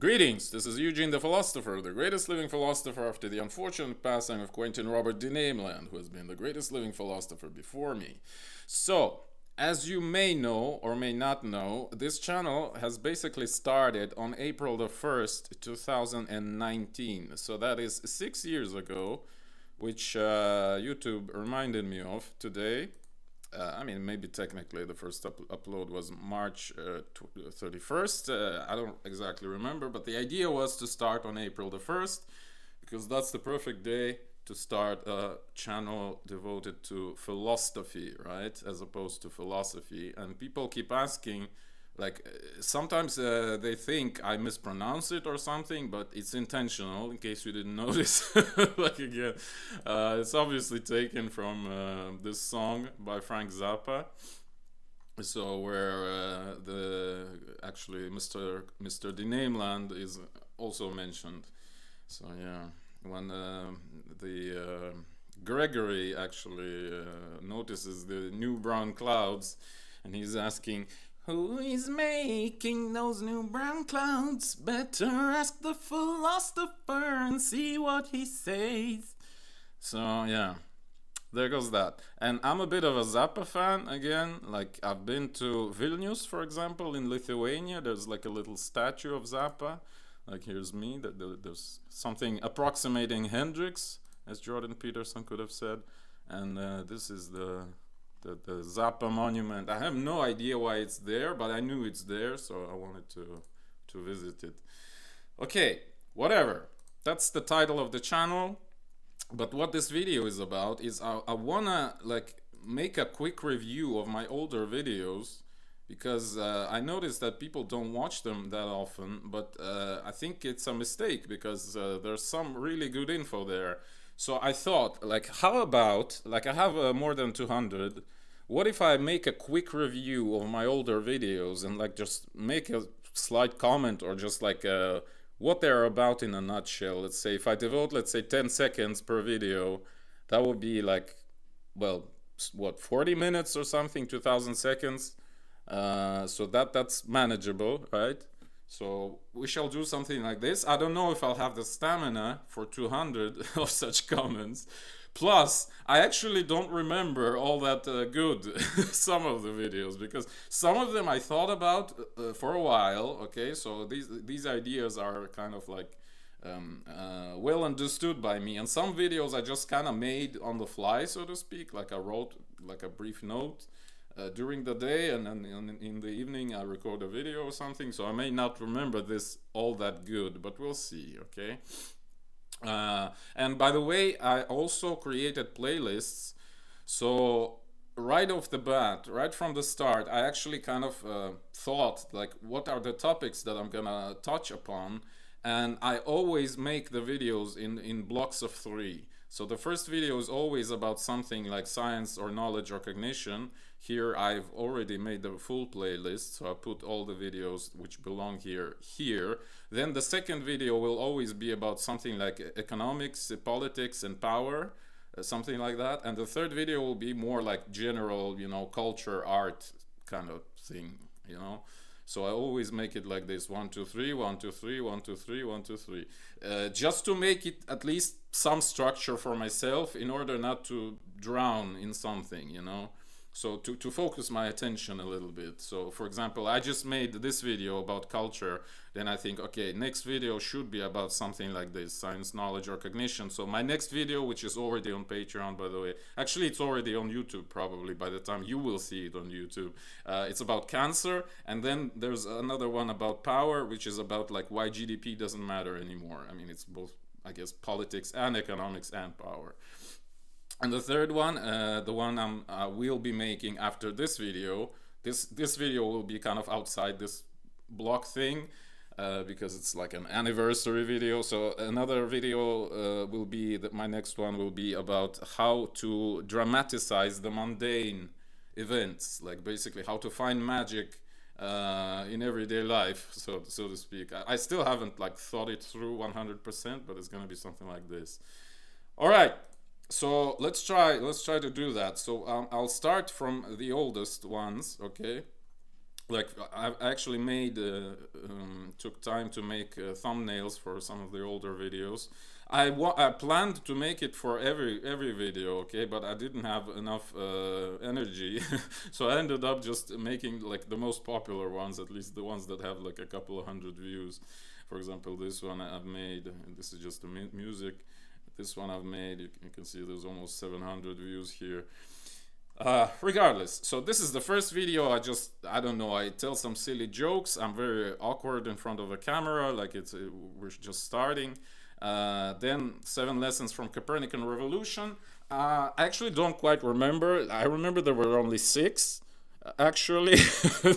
Greetings, this is Eugene the Philostopher, the greatest living philosopher after the unfortunate passing of Quentin Robert de Nameland, who has been the greatest living philosopher before me. So, as you may know or may not know, this channel has basically started on April the 1st, 2019. So that is 6 years ago, which YouTube reminded me of today. I mean, maybe technically the first upload was March 31st. I don't exactly remember, but the idea was to start on April the 1st because that's the perfect day to start a channel devoted to philosophy, right? As opposed to philosophy. And people keep asking, like, sometimes they think I mispronounce it or something, but it's intentional in case you didn't notice. Like, again, it's obviously taken from this song by Frank Zappa. So where the actually Mr. De Nameland is also mentioned. So yeah, when the Gregory actually notices the new brown clouds, and he's asking, who is making those new brown clouds? Better ask the philosopher and see what he says. So yeah, there goes that. And I'm a bit of a Zappa fan again. Like, I've been to Vilnius, for example, in Lithuania. There's like a little statue of Zappa. Like, here's me. There's something approximating Hendrix, as Jordan Peterson could have said. And this is the Zappa monument. I have no idea why it's there, but I knew it's there, so I wanted to visit it. Okay, whatever. That's the title of the channel. But what this video is about is I wanna like make a quick review of my older videos because I noticed that people don't watch them that often, but I think it's a mistake because there's some really good info there. So I thought, like, how about, like, I have more than 200. What if I make a quick review of my older videos and, like, just make a slight comment or just, like, what they're about in a nutshell? Let's say if I devote, let's say, 10 seconds per video, that would be, like, well, what, 40 minutes or something, 2,000 seconds? So that's manageable, right? So we shall do something like this. I don't know if I'll have the stamina for 200 of such comments. Plus, I actually don't remember all that good some of the videos because some of them I thought about for a while. Okay, so these ideas are kind of like well understood by me, and some videos I just kind of made on the fly, so to speak. Like, I wrote like a brief note during the day, and then in the evening I record a video or something, so I may not remember this all that good, but we'll see. Okay. And by the way, I also created playlists, so right off the bat, right from the start, I actually kind of thought, like, what are the topics that I'm gonna touch upon, and I always make the videos in blocks of 3. So the first video is always about something like science or knowledge or cognition. Here I've already made the full playlist, so I put all the videos which belong here. Then the second video will always be about something like economics, politics, and power, something like that. And the third video will be more like general, culture, art kind of thing. So I always make it like this: 1, 2, 3, 1, 2, 3, 1, 2, 3, 1, 2, 3, just to make it at least some structure for myself in order not to drown in something. So to focus my attention a little bit. So for example, I just made this video about culture, then I think, okay, next video should be about something like this: science, knowledge, or cognition. So my next video, which is already on Patreon, by the way, actually it's already on YouTube probably by the time you will see it on YouTube, it's about cancer. And then there's another one about power, which is about like why GDP doesn't matter anymore. I mean, it's both, I guess, politics and economics and power. And the third one, the one I will be making after this video, this video will be kind of outside this block thing because it's like an anniversary video. So another video will be that my next one will be about how to dramatize the mundane events, like basically how to find magic in everyday life, so to speak. I still haven't like thought it through 100%, but it's gonna be something like this. All right. So let's try to do that. So I'll start from the oldest ones, okay? like I actually made took time to make thumbnails for some of the older videos. I planned to make it for every video, okay, but I didn't have enough energy, so I ended up just making like the most popular ones, at least the ones that have like a couple of hundred views. For example, this one I've made, and this is just the music. This one I've made, you can see there's almost 700 views here. Regardless, so this is the first video. I don't know, I tell some silly jokes. I'm very awkward in front of a camera, like we're just starting. Then 7 lessons from Copernican revolution. I actually don't quite remember. I remember there were only 6. Actually,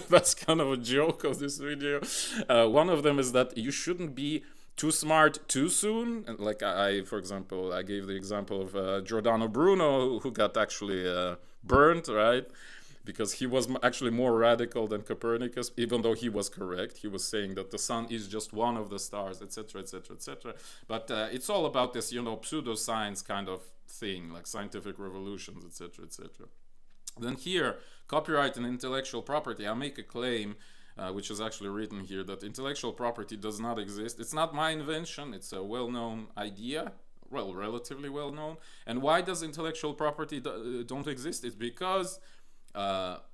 that's kind of a joke of this video. One of them is that you shouldn't be too smart too soon. Like for example, I gave the example of Giordano Bruno, who got actually burnt, right? Because he was actually more radical than Copernicus, even though he was correct. He was saying that the sun is just one of the stars, etc., etc., etc. But it's all about this, pseudoscience kind of thing, like scientific revolutions, etc., etc. Then here, copyright and intellectual property, I make a claim, which is actually written here, that intellectual property does not exist. It's not my invention, it's a well-known idea, well, relatively well-known. And why does intellectual property don't exist? It's because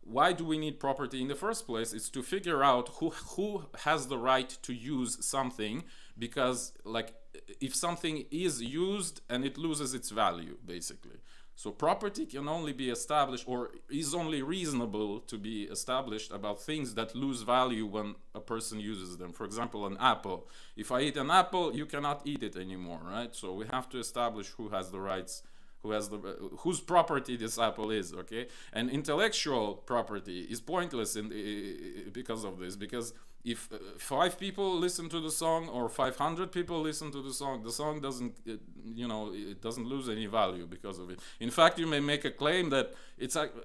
why do we need property in the first place? It's to figure out who has the right to use something, because like if something is used and it loses its value, basically. So property can only be established, or is only reasonable to be established about things that lose value when a person uses them. For example, an apple. If I eat an apple, you cannot eat it anymore, right? So we have to establish who has the rights, whose property this apple is, okay? And intellectual property is pointless because of this, because if 5 people listen to the song or 500 people listen to the song doesn't, it doesn't lose any value because of it. In fact, you may make a claim that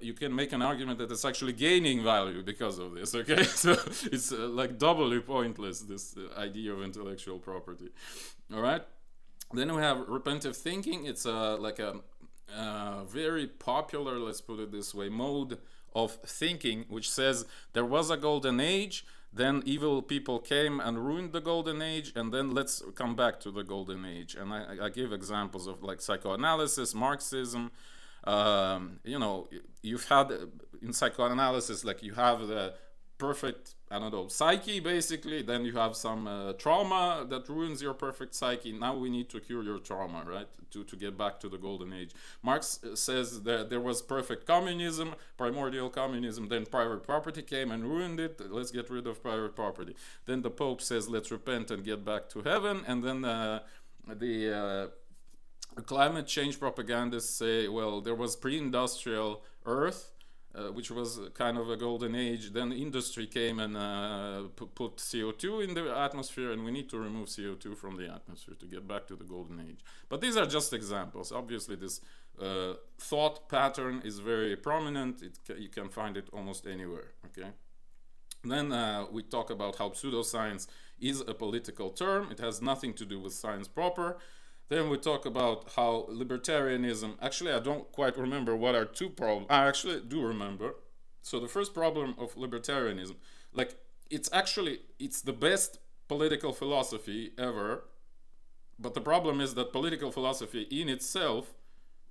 you can make an argument that it's actually gaining value because of this, okay? So it's like doubly pointless, this idea of intellectual property. All right? Then we have repentive thinking. It's like a very popular, let's put it this way, mode of thinking, which says there was a golden age, then evil people came and ruined the golden age, and then let's come back to the golden age. And I give examples of like psychoanalysis, Marxism. You've had in psychoanalysis, like you have the perfect, I don't know, psyche, basically. Then you have some trauma that ruins your perfect psyche. Now we need to cure your trauma, right? To get back to the golden age. Marx says that there was perfect communism, primordial communism. Then private property came and ruined it. Let's get rid of private property. Then the Pope says, let's repent and get back to heaven. And then the climate change propagandists say, well, there was pre-industrial Earth, which was kind of a golden age. Then industry came and put CO2 in the atmosphere, and we need to remove CO2 from the atmosphere to get back to the golden age. But these are just examples. Obviously, this thought pattern is very prominent. You can find it almost anywhere, okay? Then we talk about how pseudoscience is a political term. It has nothing to do with science proper. Then we talk about how libertarianism, actually I don't quite remember what are 2 problems. I actually do remember. So the first problem of libertarianism, like it's the best political philosophy ever, but the problem is that political philosophy in itself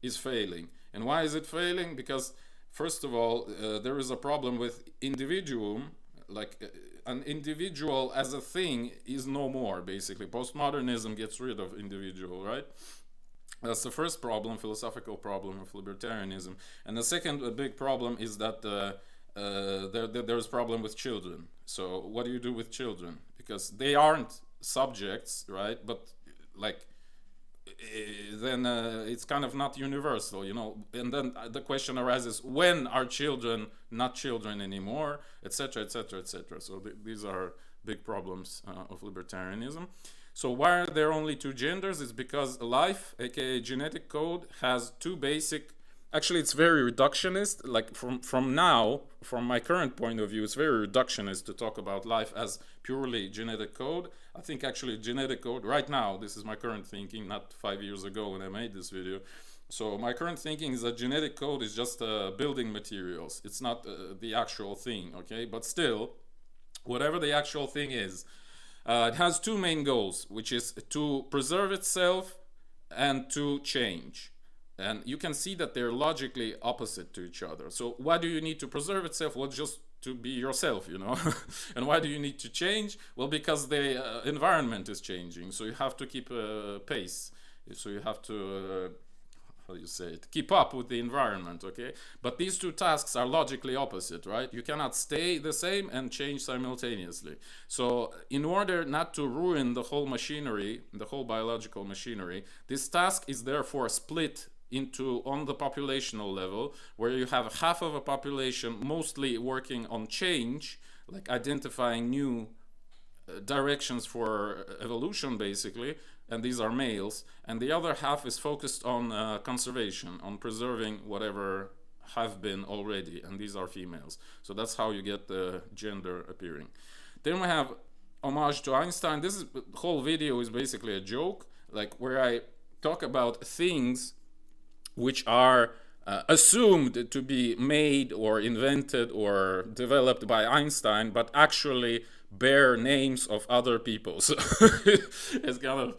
is failing. And why is it failing? Because first of all, there is a problem with individuum, like an individual as a thing is no more, basically. Postmodernism gets rid of individual, right? That's the first problem, philosophical problem of libertarianism. And the second big problem is that there's problem with children. So what do you do with children? Because they aren't subjects, right? But like then it's kind of not universal, and then the question arises, when are children not children anymore, etc., etc., etc. So these are big problems of libertarianism. So why are there only 2 genders? It's because life, aka genetic code, has 2 basic, actually it's very reductionist, like from my current point of view, it's very reductionist to talk about life as purely genetic code. I think actually genetic code, right now, this is my current thinking, not 5 years ago when I made this video. So my current thinking is that genetic code is just building materials. It's not the actual thing, okay? But still, whatever the actual thing is. It has two main goals, which is to preserve itself and to change. And you can see that they're logically opposite to each other. So why do you need to preserve itself? Well, just to be yourself, you know. And why do you need to change? Well, because the environment is changing, so you have to keep pace. So you have to how do you say it, keep up with the environment. Okay, but these two tasks are logically opposite, right? You cannot stay the same and change simultaneously. So in order not to ruin the whole machinery, the whole biological machinery, this task is therefore split into, on the populational level, where you have half of a population mostly working on change, like identifying new directions for evolution, basically, and these are males, and the other half is focused on conservation, on preserving whatever have been already, and these are females. So that's how you get the gender appearing. Then we have homage to Einstein. This whole video is basically a joke, like where I talk about things which are assumed to be made or invented or developed by Einstein, but actually bear names of other people. So it's kind of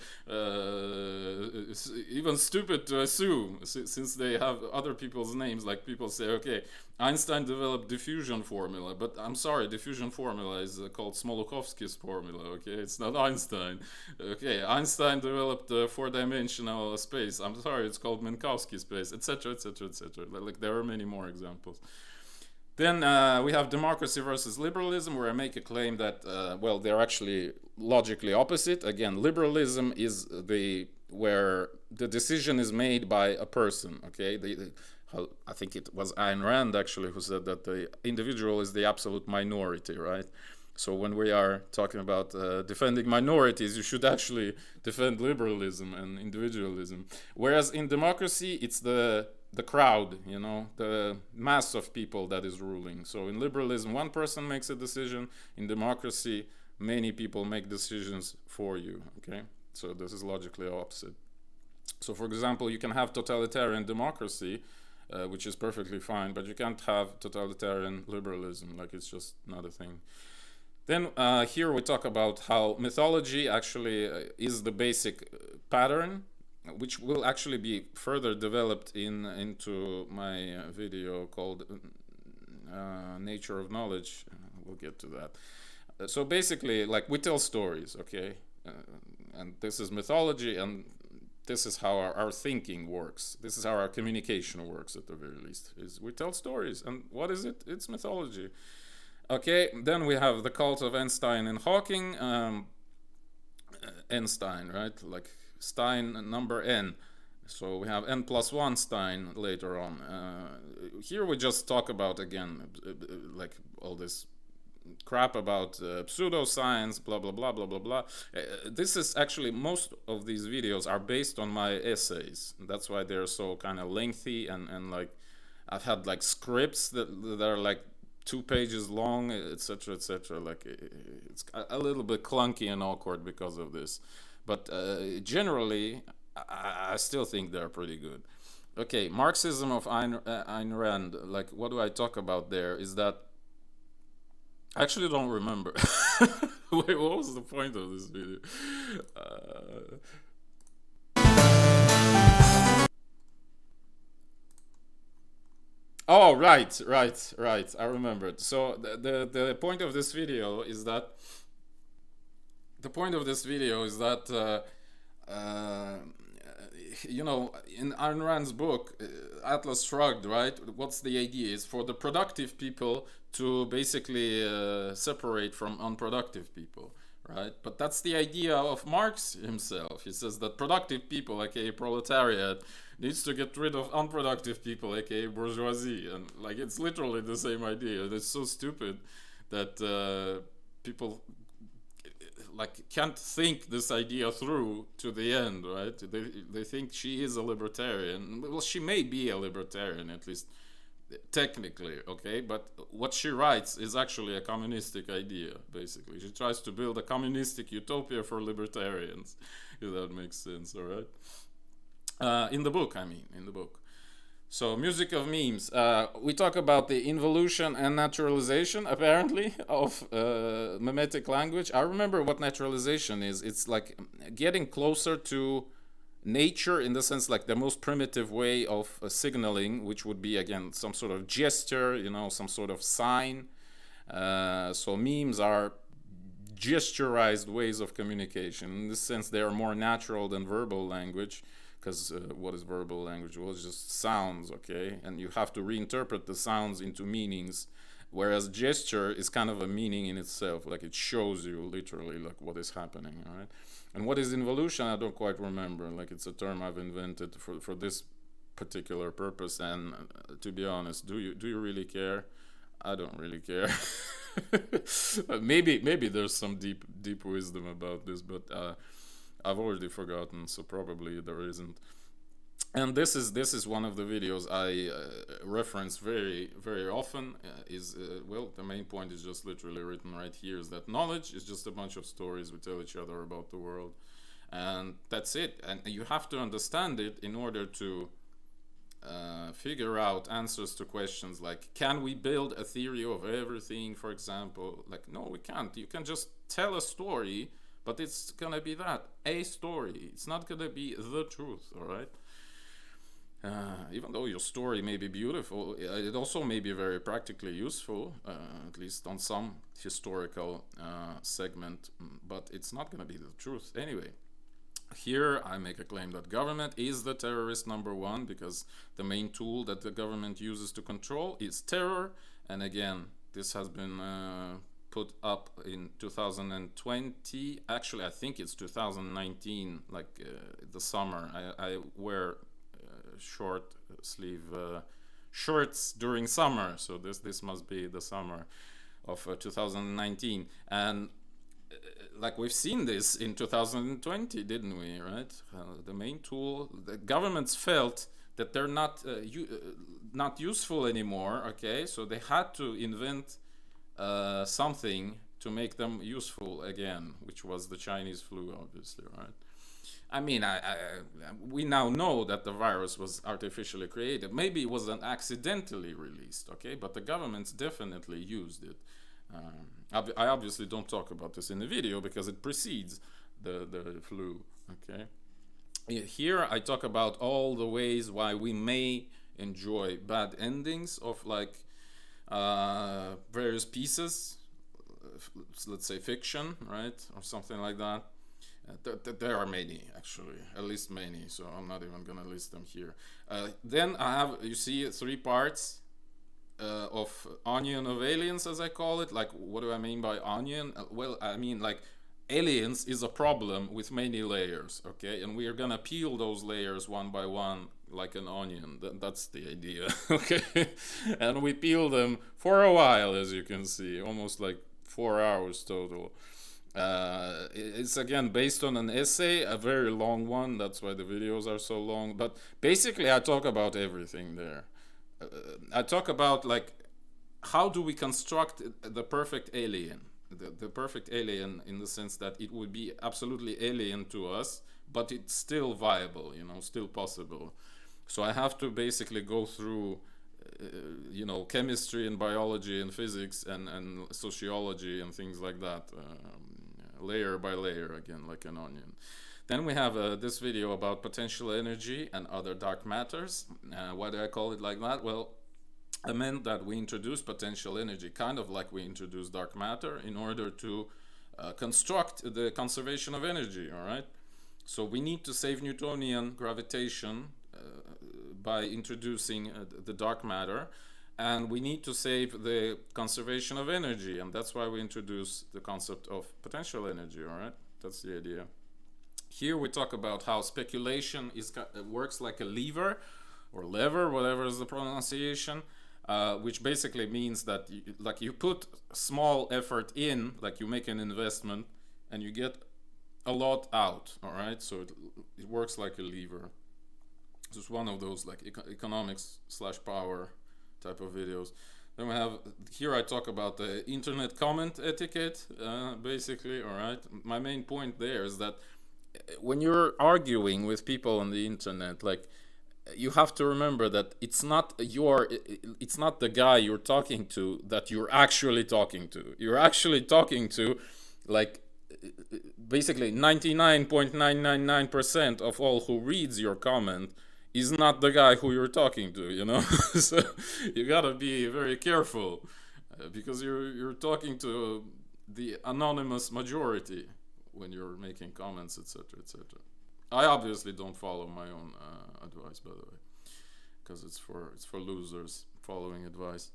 even stupid to assume, since they have other people's names. Like people say, okay, Einstein developed diffusion formula, but I'm sorry, diffusion formula is called Smoluchowski's formula. Okay, it's not Einstein. Okay, Einstein developed four-dimensional space. I'm sorry, it's called Minkowski space, etc., etc., etc. Like there are many more examples. Then we have democracy versus liberalism, where I make a claim that, well, they're actually logically opposite. Again, liberalism is where the decision is made by a person, okay? I think it was Ayn Rand, actually, who said that the individual is the absolute minority, right? So when we are talking about defending minorities, you should actually defend liberalism and individualism. Whereas in democracy, it's the crowd, you know, the mass of people that is ruling. So in liberalism, one person makes a decision. In democracy, many people make decisions for you, okay? So this is logically opposite. So for example, you can have totalitarian democracy, which is perfectly fine, but you can't have totalitarian liberalism. Like, it's just not a thing. Then here we talk about how mythology actually is the basic pattern, which will actually be further developed into my video called Nature of Knowledge. We'll get to that. So basically, like, we tell stories, okay? And this is mythology, and this is how our thinking works. This is how our communication works, at the very least. Is we tell stories. And what is it? It's mythology. Okay, then we have the cult of Einstein and Hawking. Einstein, right? Like Stein number n. So we have n plus 1 Stein later on. Here we just talk about, again, like all this crap about pseudoscience, blah, blah, blah, blah, blah, blah. This is actually, most of these videos are based on my essays. That's why they're so kind of lengthy, and like, I've had like scripts that are like 2 pages long, etc., etc. Like, it's a little bit clunky and awkward because of this. But generally, I still think they're pretty good. Okay, Marxism of Ayn Rand. Like, what do I talk about there? Is that I actually don't remember. Wait, what was the point of this video? Oh, right. I remembered. So the point of this video is that you know, in Ayn Rand's book, Atlas Shrugged, right? What's the idea? Is for the productive people to basically separate from unproductive people, right? But that's the idea of Marx himself. He says that productive people, aka proletariat, needs to get rid of unproductive people, aka bourgeoisie. And like, it's literally the same idea. It's so stupid that people like can't think this idea through to the end, right? They think she is a libertarian. Well, she may be a libertarian, at least technically, okay? But what she writes is actually a communistic idea, basically. She tries to build a communistic utopia for libertarians, if that makes sense, all right? In the book, I mean, in the book. So, music of memes. We talk about the involution and naturalization, apparently, of mimetic language. I remember what naturalization is. It's like getting closer to nature in the sense like the most primitive way of signaling, which would be again some sort of gesture, some sort of sign. So memes are gesturized ways of communication. In this sense, they are more natural than verbal language. Because what is verbal language? Well, it's just sounds, okay? And you have to reinterpret the sounds into meanings. Whereas gesture is kind of a meaning in itself, like it shows you literally like what is happening, all right? And what is involution? I don't quite remember. Like it's a term I've invented for this particular purpose. And to be honest, do you really care? I don't really care. Maybe there's some deep wisdom about this, but I've already forgotten, so probably there isn't. And this is one of the videos I reference very often. Is well, the main point is just literally written right here: is that knowledge is just a bunch of stories we tell each other about the world, and that's it. And you have to understand it in order to figure out answers to questions like, can we build a theory of everything, for example? Like, no, we can't. You can just tell a story, but it's gonna be that, a story. It's not gonna be the truth, all right? Even though your story may be beautiful, it also may be very practically useful, at least on some historical segment, but it's not gonna be the truth anyway. Here I make a claim that government is the terrorist number one, because the main tool that the government uses to control is terror. And again, this has been put up in 2020. Actually, I think it's 2019, like the summer. I wear short sleeve shirts during summer, so this must be the summer of 2019. And like we've seen this in 2020, didn't we? Right? The main tool, the governments felt that they're not useful anymore. Okay, so they had to invent something to make them useful again, which was the Chinese flu, obviously, right? I mean, we now know that the virus was artificially created. Maybe it wasn't accidentally released, okay? But the governments definitely used it. I obviously don't talk about this in the video because it precedes the flu, okay? Here I talk about all the ways why we may enjoy bad endings of like various pieces, let's say fiction, right? Or something like that. There are many, actually, at least many, so I'm not even gonna list them here. Then I have, you see, three parts of onion of aliens, as I call it. Like, what do I mean by onion? Well, I mean, like, aliens is a problem with many layers, okay? And we are gonna peel those layers one by one like an onion. That's the idea, okay? And we peel them for a while, as you can see, almost like 4 hours total. It's again based on an essay, a very long one. That's why the videos are so long. But basically, I talk about everything there. I talk about like how do we construct the perfect alien, the perfect alien in the sense that it would be absolutely alien to us, but it's still viable, still possible. So I have to basically go through chemistry and biology and physics and sociology and things like that, layer by layer, again, like an onion. Then we have this video about potential energy and other dark matters. Why do I call it like that? Well, I meant that we introduce potential energy, kind of like we introduce dark matter, in order to construct the conservation of energy, all right? So we need to save Newtonian gravitation by introducing the dark matter, and we need to save the conservation of energy, and that's why we introduce the concept of potential energy, all right? That's the idea. Here we talk about how speculation works like a lever, or lever, whatever is the pronunciation, which basically means that you put small effort in, like you make an investment, and you get a lot out, all right? So it works like a lever. This is one of those like economics / power type of videos. Then we have, here I talk about the internet comment etiquette, basically, all right? My main point there is that when you're arguing with people on the internet, like, you have to remember that it's not the guy you're talking to that you're actually talking to. You're actually talking to, like, basically 99.999% of all who reads your comment is not the guy who you're talking to, you know. So you gotta be very careful, because you're talking to the anonymous majority when you're making comments, etc., etc. I obviously don't follow my own advice, by the way, because it's for losers following advice.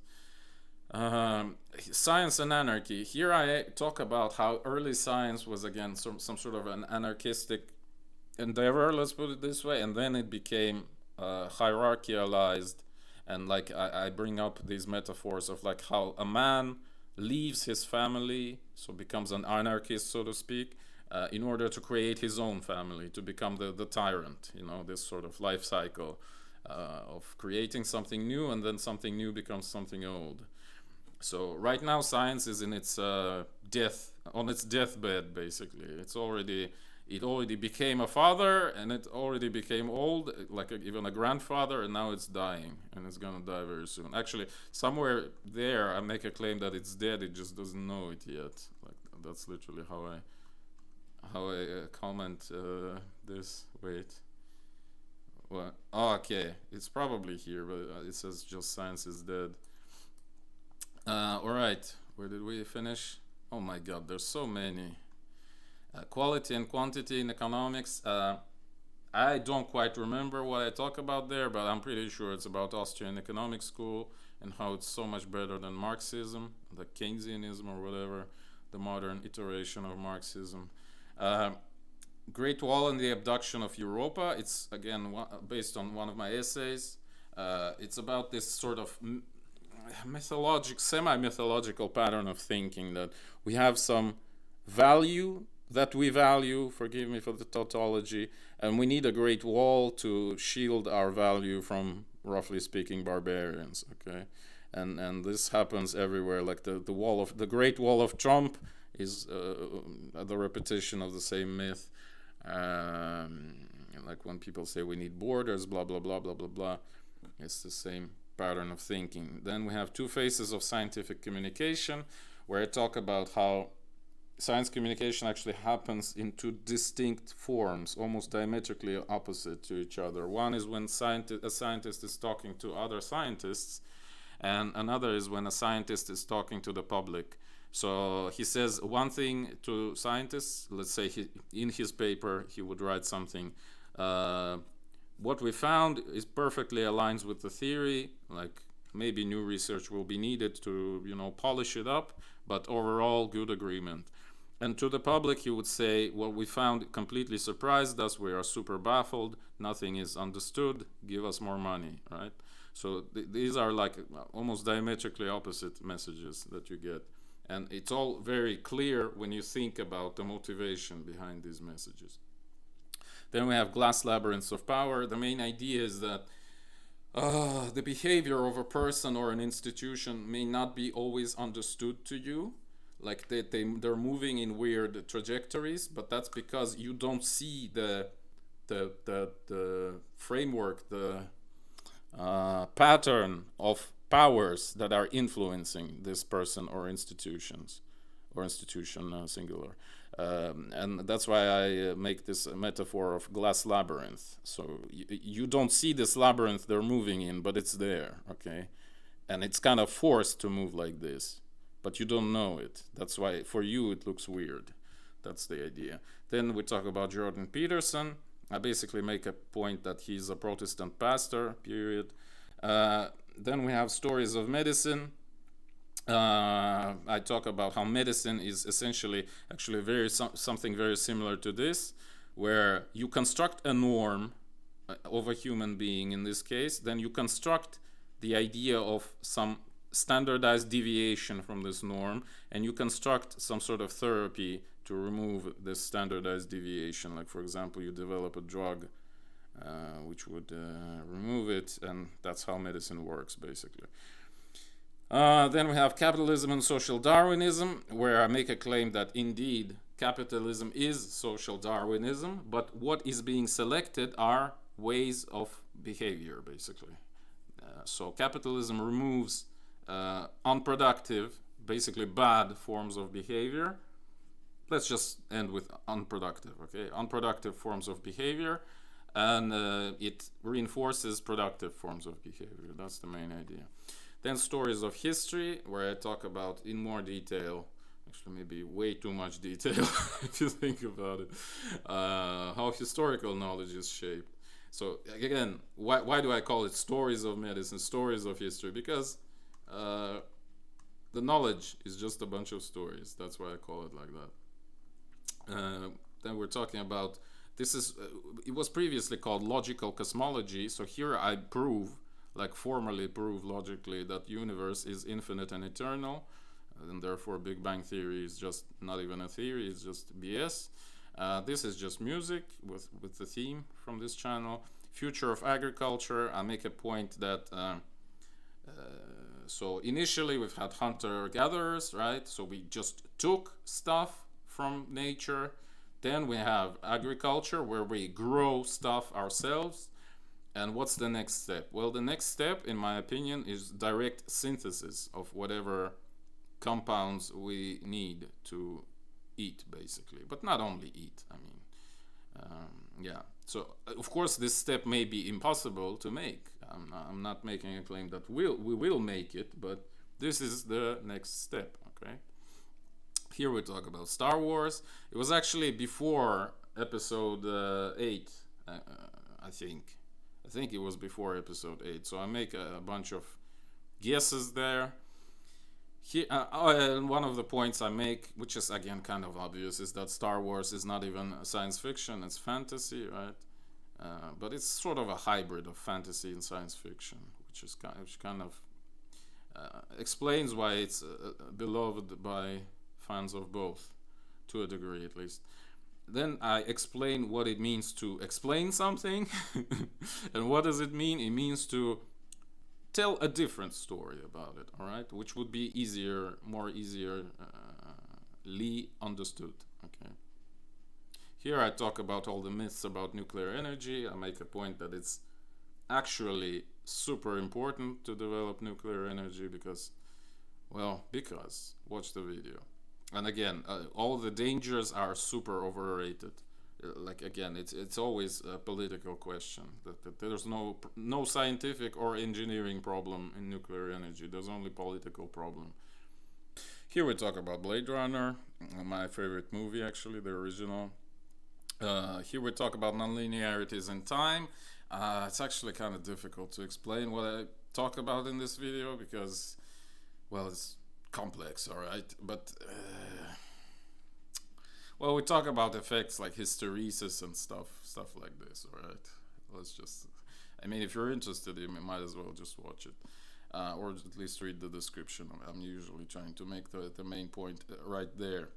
Science and anarchy. Here I talk about how early science was, again, some sort of an anarchistic endeavor, let's put it this way, and then it became hierarchialized. And like I bring up these metaphors of like how a man leaves his family, so becomes an anarchist, so to speak, in order to create his own family, to become the tyrant, you know, this sort of life cycle of creating something new, and then something new becomes something old. So right now, science is in its on its deathbed. Basically, it already became a father, and it already became old, like even a grandfather, and now it's dying, and it's gonna die very soon. Actually, somewhere there, I make a claim that it's dead. It just doesn't know it yet. Like, that's literally how I comment this. Wait. What? Oh, okay. It's probably here, but it says just science is dead. All right, where did we finish? Oh my God, there's so many. Quality and quantity in economics. I don't quite remember what I talk about there, but I'm pretty sure it's about Austrian economic school and how it's so much better than Marxism, the Keynesianism or whatever, the modern iteration of Marxism. Great Wall and the Abduction of Europa. It's again based on one of my essays. It's about this sort of semi-mythological pattern of thinking that we have some value that we value, forgive me for the tautology, and we need a great wall to shield our value from, roughly speaking, barbarians. Okay, and this happens everywhere. Like the Great Wall of Trump is the repetition of the same myth. Like when people say we need borders, blah blah blah blah blah blah, it's the same pattern of thinking. Then we have two phases of scientific communication, where I talk about how science communication actually happens in two distinct forms, almost diametrically opposite to each other. One is when a scientist is talking to other scientists, and another is when a scientist is talking to the public. So he says one thing to scientists. Let's say in his paper he would write something. What we found is perfectly aligns with the theory. Like, maybe new research will be needed to, polish it up, but overall good agreement. And to the public, he would say, what we found completely surprised us. We are super baffled. Nothing is understood. Give us more money, right? So these are like almost diametrically opposite messages that you get. And it's all very clear when you think about the motivation behind these messages. Then we have glass labyrinths of power. The main idea is that the behavior of a person or an institution may not be always understood to you. Like they're moving in weird trajectories, but that's because you don't see the framework, the pattern of powers that are influencing this person or institutions, or institution singular. And that's why I make this metaphor of glass labyrinth. So you don't see this labyrinth they're moving in, but it's there, okay? And it's kind of forced to move like this, but you don't know it. That's why for you it looks weird. That's the idea. Then we talk about Jordan Peterson. I basically make a point that he's a Protestant pastor, period. Then we have stories of medicine. I talk about how medicine is essentially actually something very similar to this, where you construct a norm of a human being in this case, then you construct the idea of some standardized deviation from this norm, and you construct some sort of therapy to remove this standardized deviation. Like, for example, you develop a drug which would remove it, and that's how medicine works, basically. Then we have capitalism and social Darwinism, where I make a claim that indeed capitalism is social Darwinism, but what is being selected are ways of behavior, basically. So capitalism removes unproductive, basically bad forms of behavior. Let's just end with unproductive, okay? Unproductive forms of behavior, and it reinforces productive forms of behavior. That's the main idea. Then stories of history, where I talk about in more detail, actually maybe way too much detail if you think about it, how historical knowledge is shaped. So again, why do I call it stories of medicine, stories of history? Because the knowledge is just a bunch of stories. That's why I call it like that. Then we're talking about, this is it was previously called logical cosmology. So here I prove, like formally prove logically, that universe is infinite and eternal, and therefore Big Bang Theory is just not even a theory, it's just BS. This is just music with the theme from this channel. Future of agriculture, I make a point that so initially we've had hunter-gatherers, right? So we just took stuff from nature. Then we have agriculture, where we grow stuff ourselves. And what's the next step? Well, the next step, in my opinion, is direct synthesis of whatever compounds we need to eat, basically. But not only eat, I mean, yeah. So, of course, this step may be impossible to make. I'm not making a claim that we will make it, but this is the next step, okay? Here we talk about Star Wars. It was actually before episode 8, I think. I think it was before episode 8. So I make a bunch of guesses there. Here, and one of the points I make, which is again kind of obvious, is that Star Wars is not even science fiction, it's fantasy, right? But it's sort of a hybrid of fantasy and science fiction, which kind of explains why it's beloved by fans of both, to a degree at least. Then I explain what it means to explain something. And what does it mean? It means to tell a different story about it, all right? Which would be more easily understood, okay? Here I talk about all the myths about nuclear energy. I make a point that it's actually super important to develop nuclear energy because watch the video. And again, all the dangers are super overrated. Like again, it's always a political question. That there's no scientific or engineering problem in nuclear energy. There's only political problem. Here we talk about Blade Runner, my favorite movie actually, the original. Here we talk about nonlinearities in time. It's actually kind of difficult to explain what I talk about in this video because, well, it's complex, all right? But we talk about effects like hysteresis and stuff like this, all right? Let's just, I mean, if you're interested, you might as well just watch it, or at least read the description. I'm usually trying to make the main point right there.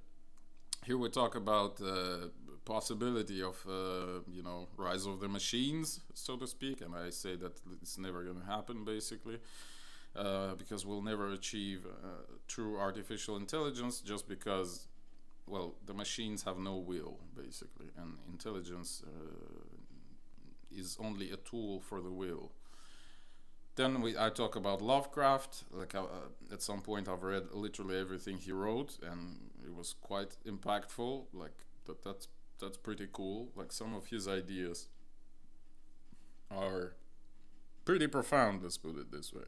Here we talk about the possibility of, rise of the machines, so to speak, and I say that it's never going to happen, basically, because we'll never achieve true artificial intelligence just because, the machines have no will, basically, and intelligence is only a tool for the will. Then I talk about Lovecraft. Like at some point, I've read literally everything he wrote, and it was quite impactful. Like that's pretty cool. Like some of his ideas are pretty profound. Let's put it this way.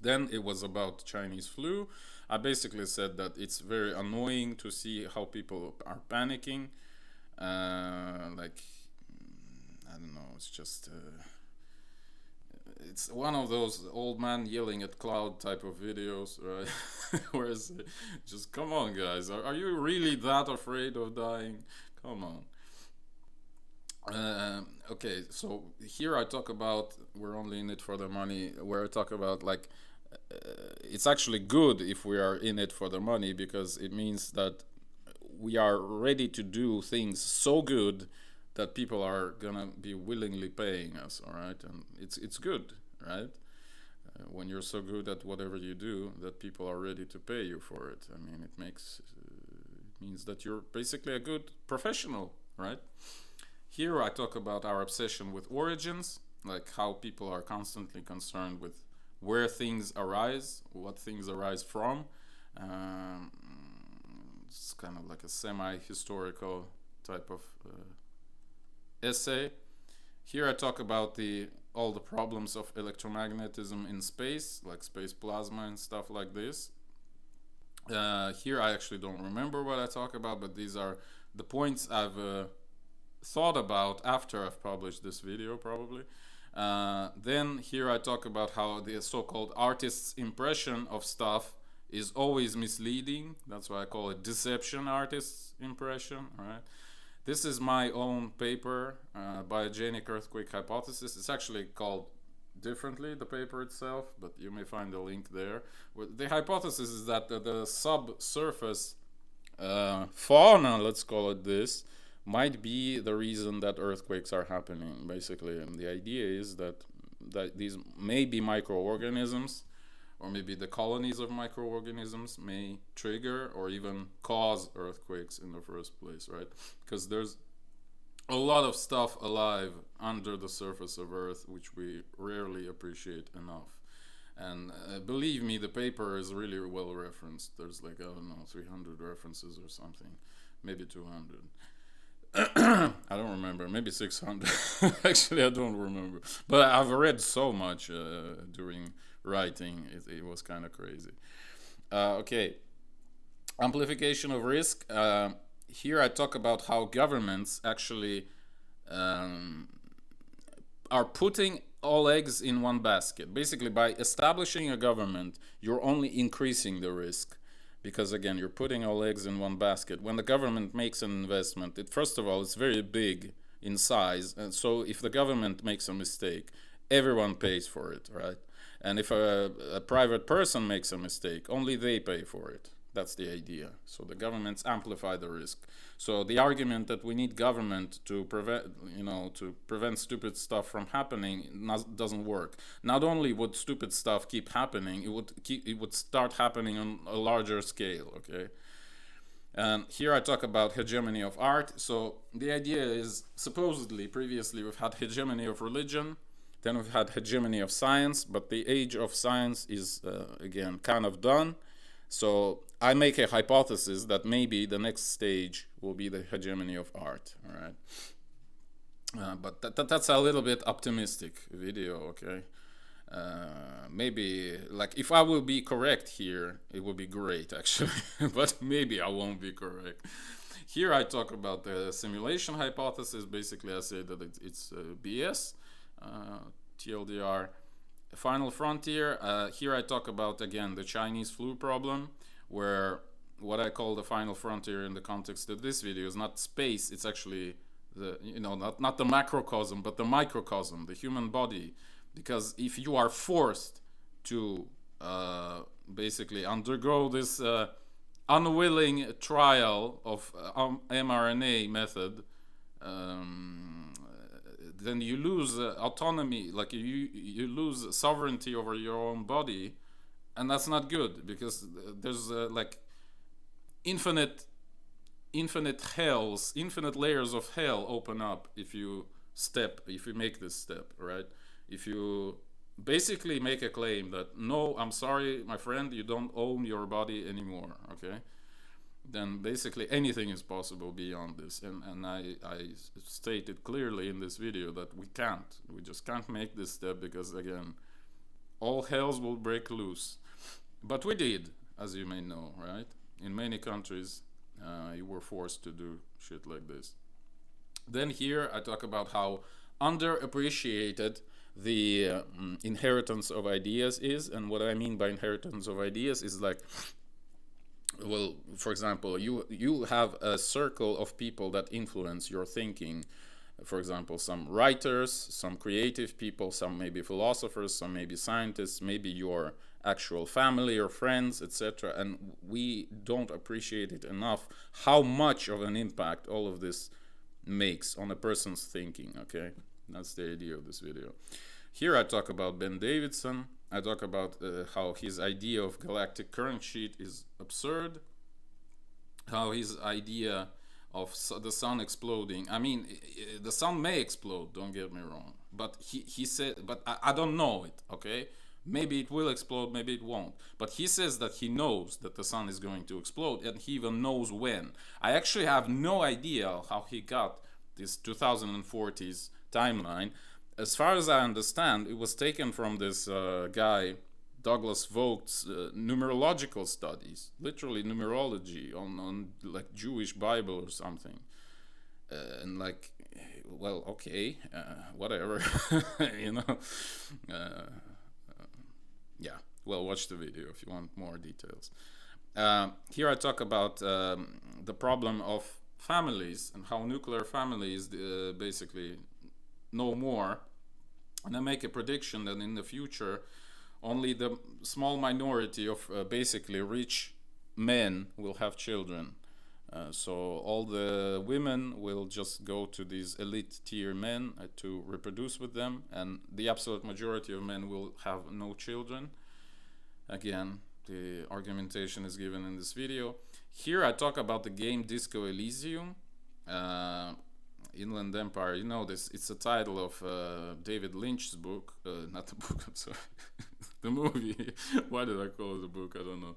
Then it was about Chinese flu. I basically said that it's very annoying to see how people are panicking. Like I don't know. It's just. It's one of those old man yelling at cloud type of videos, right? Where it's just, come on, guys, are you really that afraid of dying? Come on. Okay, so here I talk about we're only in it for the money, where I talk about like it's actually good if we are in it for the money because it means that we are ready to do things so good that people are gonna be willingly paying us, all right? And it's good, right? When you're so good at whatever you do that people are ready to pay you for it. I mean, it means that you're basically a good professional, right? Here I talk about our obsession with origins, like how people are constantly concerned with where things arise, what things arise from. Um, it's kind of like a semi-historical type of essay. Here I talk about the all the problems of electromagnetism in space, like space plasma and stuff like this. Here I actually don't remember what I talk about, but these are the points I've thought about after I've published this video, probably. Then here I talk about how the so-called artist's impression of stuff is always misleading. That's why I call it deception artist's impression. All right. This is my own paper, biogenic earthquake hypothesis. It's actually called differently, the paper itself, but you may find a link there. The hypothesis is that the subsurface fauna, let's call it this, might be the reason that earthquakes are happening, basically. And the idea is that these may be microorganisms, or maybe the colonies of microorganisms may trigger or even cause earthquakes in the first place, right? Because there's a lot of stuff alive under the surface of Earth which we rarely appreciate enough. And believe me, the paper is really well referenced. There's like, I don't know, 300 references or something, maybe 200. I don't remember, maybe 600. Actually, I don't remember. But I've read so much during writing, it was kind of crazy. Okay, amplification of risk. Here I talk about how governments actually are putting all eggs in one basket. Basically, by establishing a government, you're only increasing the risk. Because again, you're putting all eggs in one basket. When the government makes an investment, first of all, it's very big in size. And so if the government makes a mistake, everyone pays for it, right? And if a private person makes a mistake, only they pay for it. That's the idea. So the governments amplify the risk. So the argument that we need government to prevent stupid stuff from happening doesn't work. Not only would stupid stuff keep happening, it would start happening on a larger scale. Okay. And here I talk about hegemony of art. So the idea is, supposedly previously we've had hegemony of religion, then we've had hegemony of science, but the age of science is again kind of done. So I make a hypothesis that maybe the next stage will be the hegemony of art. All right, but that's a little bit optimistic video. Okay, maybe like if I will be correct here, it would be great actually, but maybe I won't be correct. Here I talk about the simulation hypothesis. Basically, I say that it's BS. TLDR. Final frontier. Here I talk about again the Chinese flu problem, where what I call the final frontier in the context of this video is not space. It's actually not the macrocosm, but the microcosm, the human body. Because if you are forced to basically undergo this unwilling trial of mRNA method, then you lose autonomy, like you lose sovereignty over your own body, and that's not good, because there's like infinite layers of hell open up if you make this step, right? If you basically make a claim that, no, I'm sorry, my friend, you don't own your body anymore, okay? Then basically anything is possible beyond this. And I stated clearly in this video that we just can't make this step, because again, all hells will break loose. But we did, as you may know, right? In many countries, you were forced to do shit like this. Then here I talk about how underappreciated the inheritance of ideas is. And what I mean by inheritance of ideas is like, well, for example, you have a circle of people that influence your thinking. For example, some writers, some creative people, some maybe philosophers, some maybe scientists, maybe your actual family or friends, etc. And we don't appreciate it enough how much of an impact all of this makes on a person's thinking. Okay, that's the idea of this video. Here I talk about Ben Davidson. I talk about how his idea of galactic current sheet is absurd, how his idea of the sun exploding. I mean, the sun may explode, don't get me wrong, but he said, but I don't know it, okay? Maybe it will explode, maybe it won't. But he says that he knows that the sun is going to explode, and he even knows when. I actually have no idea how he got this 2040s timeline. As far as I understand, it was taken from this guy, Douglas Vogt's numerological studies, literally numerology on like Jewish Bible or something. And like, well, okay, whatever, you know. Uh, yeah, well, watch the video if you want more details. Here I talk about the problem of families and how nuclear families basically no more. And I make a prediction that in the future, only the small minority of basically rich men will have children. So all the women will just go to these elite tier men to reproduce with them, and the absolute majority of men will have no children. Again, the argumentation is given in this video. Here I talk about the game Disco Elysium. Inland Empire, you know this, it's a title of David Lynch's book, not the book, I'm sorry, the movie. Why did I call it a book? I don't know.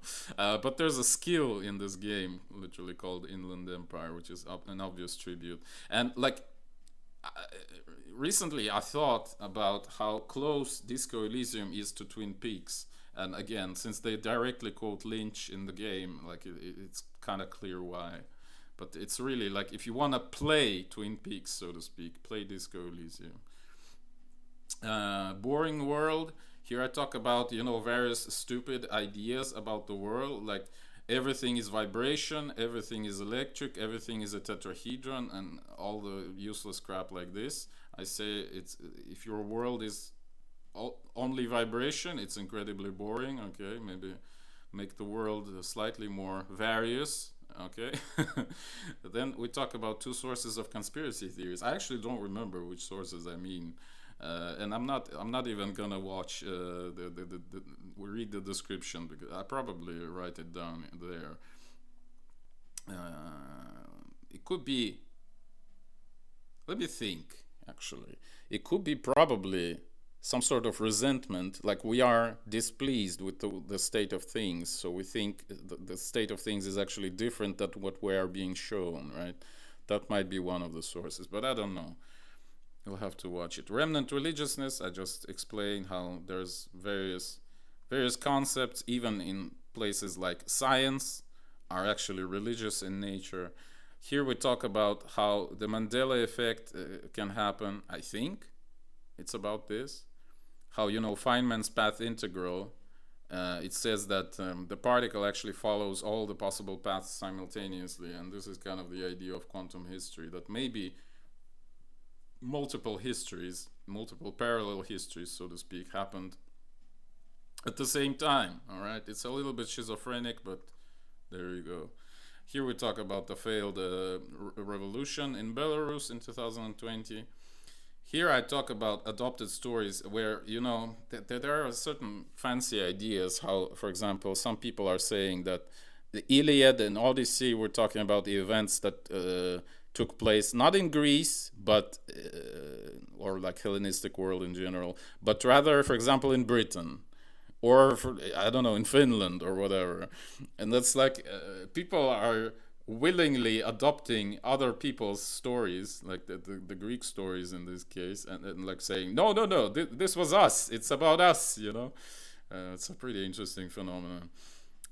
But there's a skill in this game, literally called Inland Empire, which is an obvious tribute. And like, recently I thought about how close Disco Elysium is to Twin Peaks. And again, since they directly quote Lynch in the game, like it's kind of clear why. But it's really like, if you want to play Twin Peaks, so to speak, play Disco Elysium. Boring world. Here I talk about, you know, various stupid ideas about the world, like everything is vibration, everything is electric, everything is a tetrahedron, and all the useless crap like this. I say, it's, if your world is only vibration, it's incredibly boring. Okay, maybe make the world slightly more various. Okay. Then we talk about two sources of conspiracy theories. I actually don't remember which sources I mean, and I'm not even gonna watch read the description, because I probably write it down there. It could be, let me think, actually it could be probably some sort of resentment, like we are displeased with the state of things, so we think the state of things is actually different than what we are being shown, right? That might be one of the sources, but I don't know. You'll have to watch it. Remnant religiousness, I just explained how there's various concepts, even in places like science, are actually religious in nature. Here we talk about how the Mandela effect can happen. I think it's about this. How, you know, Feynman's path integral, it says that the particle actually follows all the possible paths simultaneously, and this is kind of the idea of quantum history, that maybe multiple histories, multiple parallel histories, so to speak, happened at the same time. All right, it's a little bit schizophrenic, but there you go. Here we talk about the failed revolution in Belarus in 2020. Here I talk about adopted stories where, you know, there are certain fancy ideas how, for example, some people are saying that the Iliad and Odyssey, we're talking about the events that took place not in Greece, but or like Hellenistic world in general, but rather, for example, in Britain, or for, I don't know, in Finland or whatever. And that's like people are willingly adopting other people's stories, like the Greek stories in this case, and like saying, no, this was us, it's about us, you know. It's a pretty interesting phenomenon.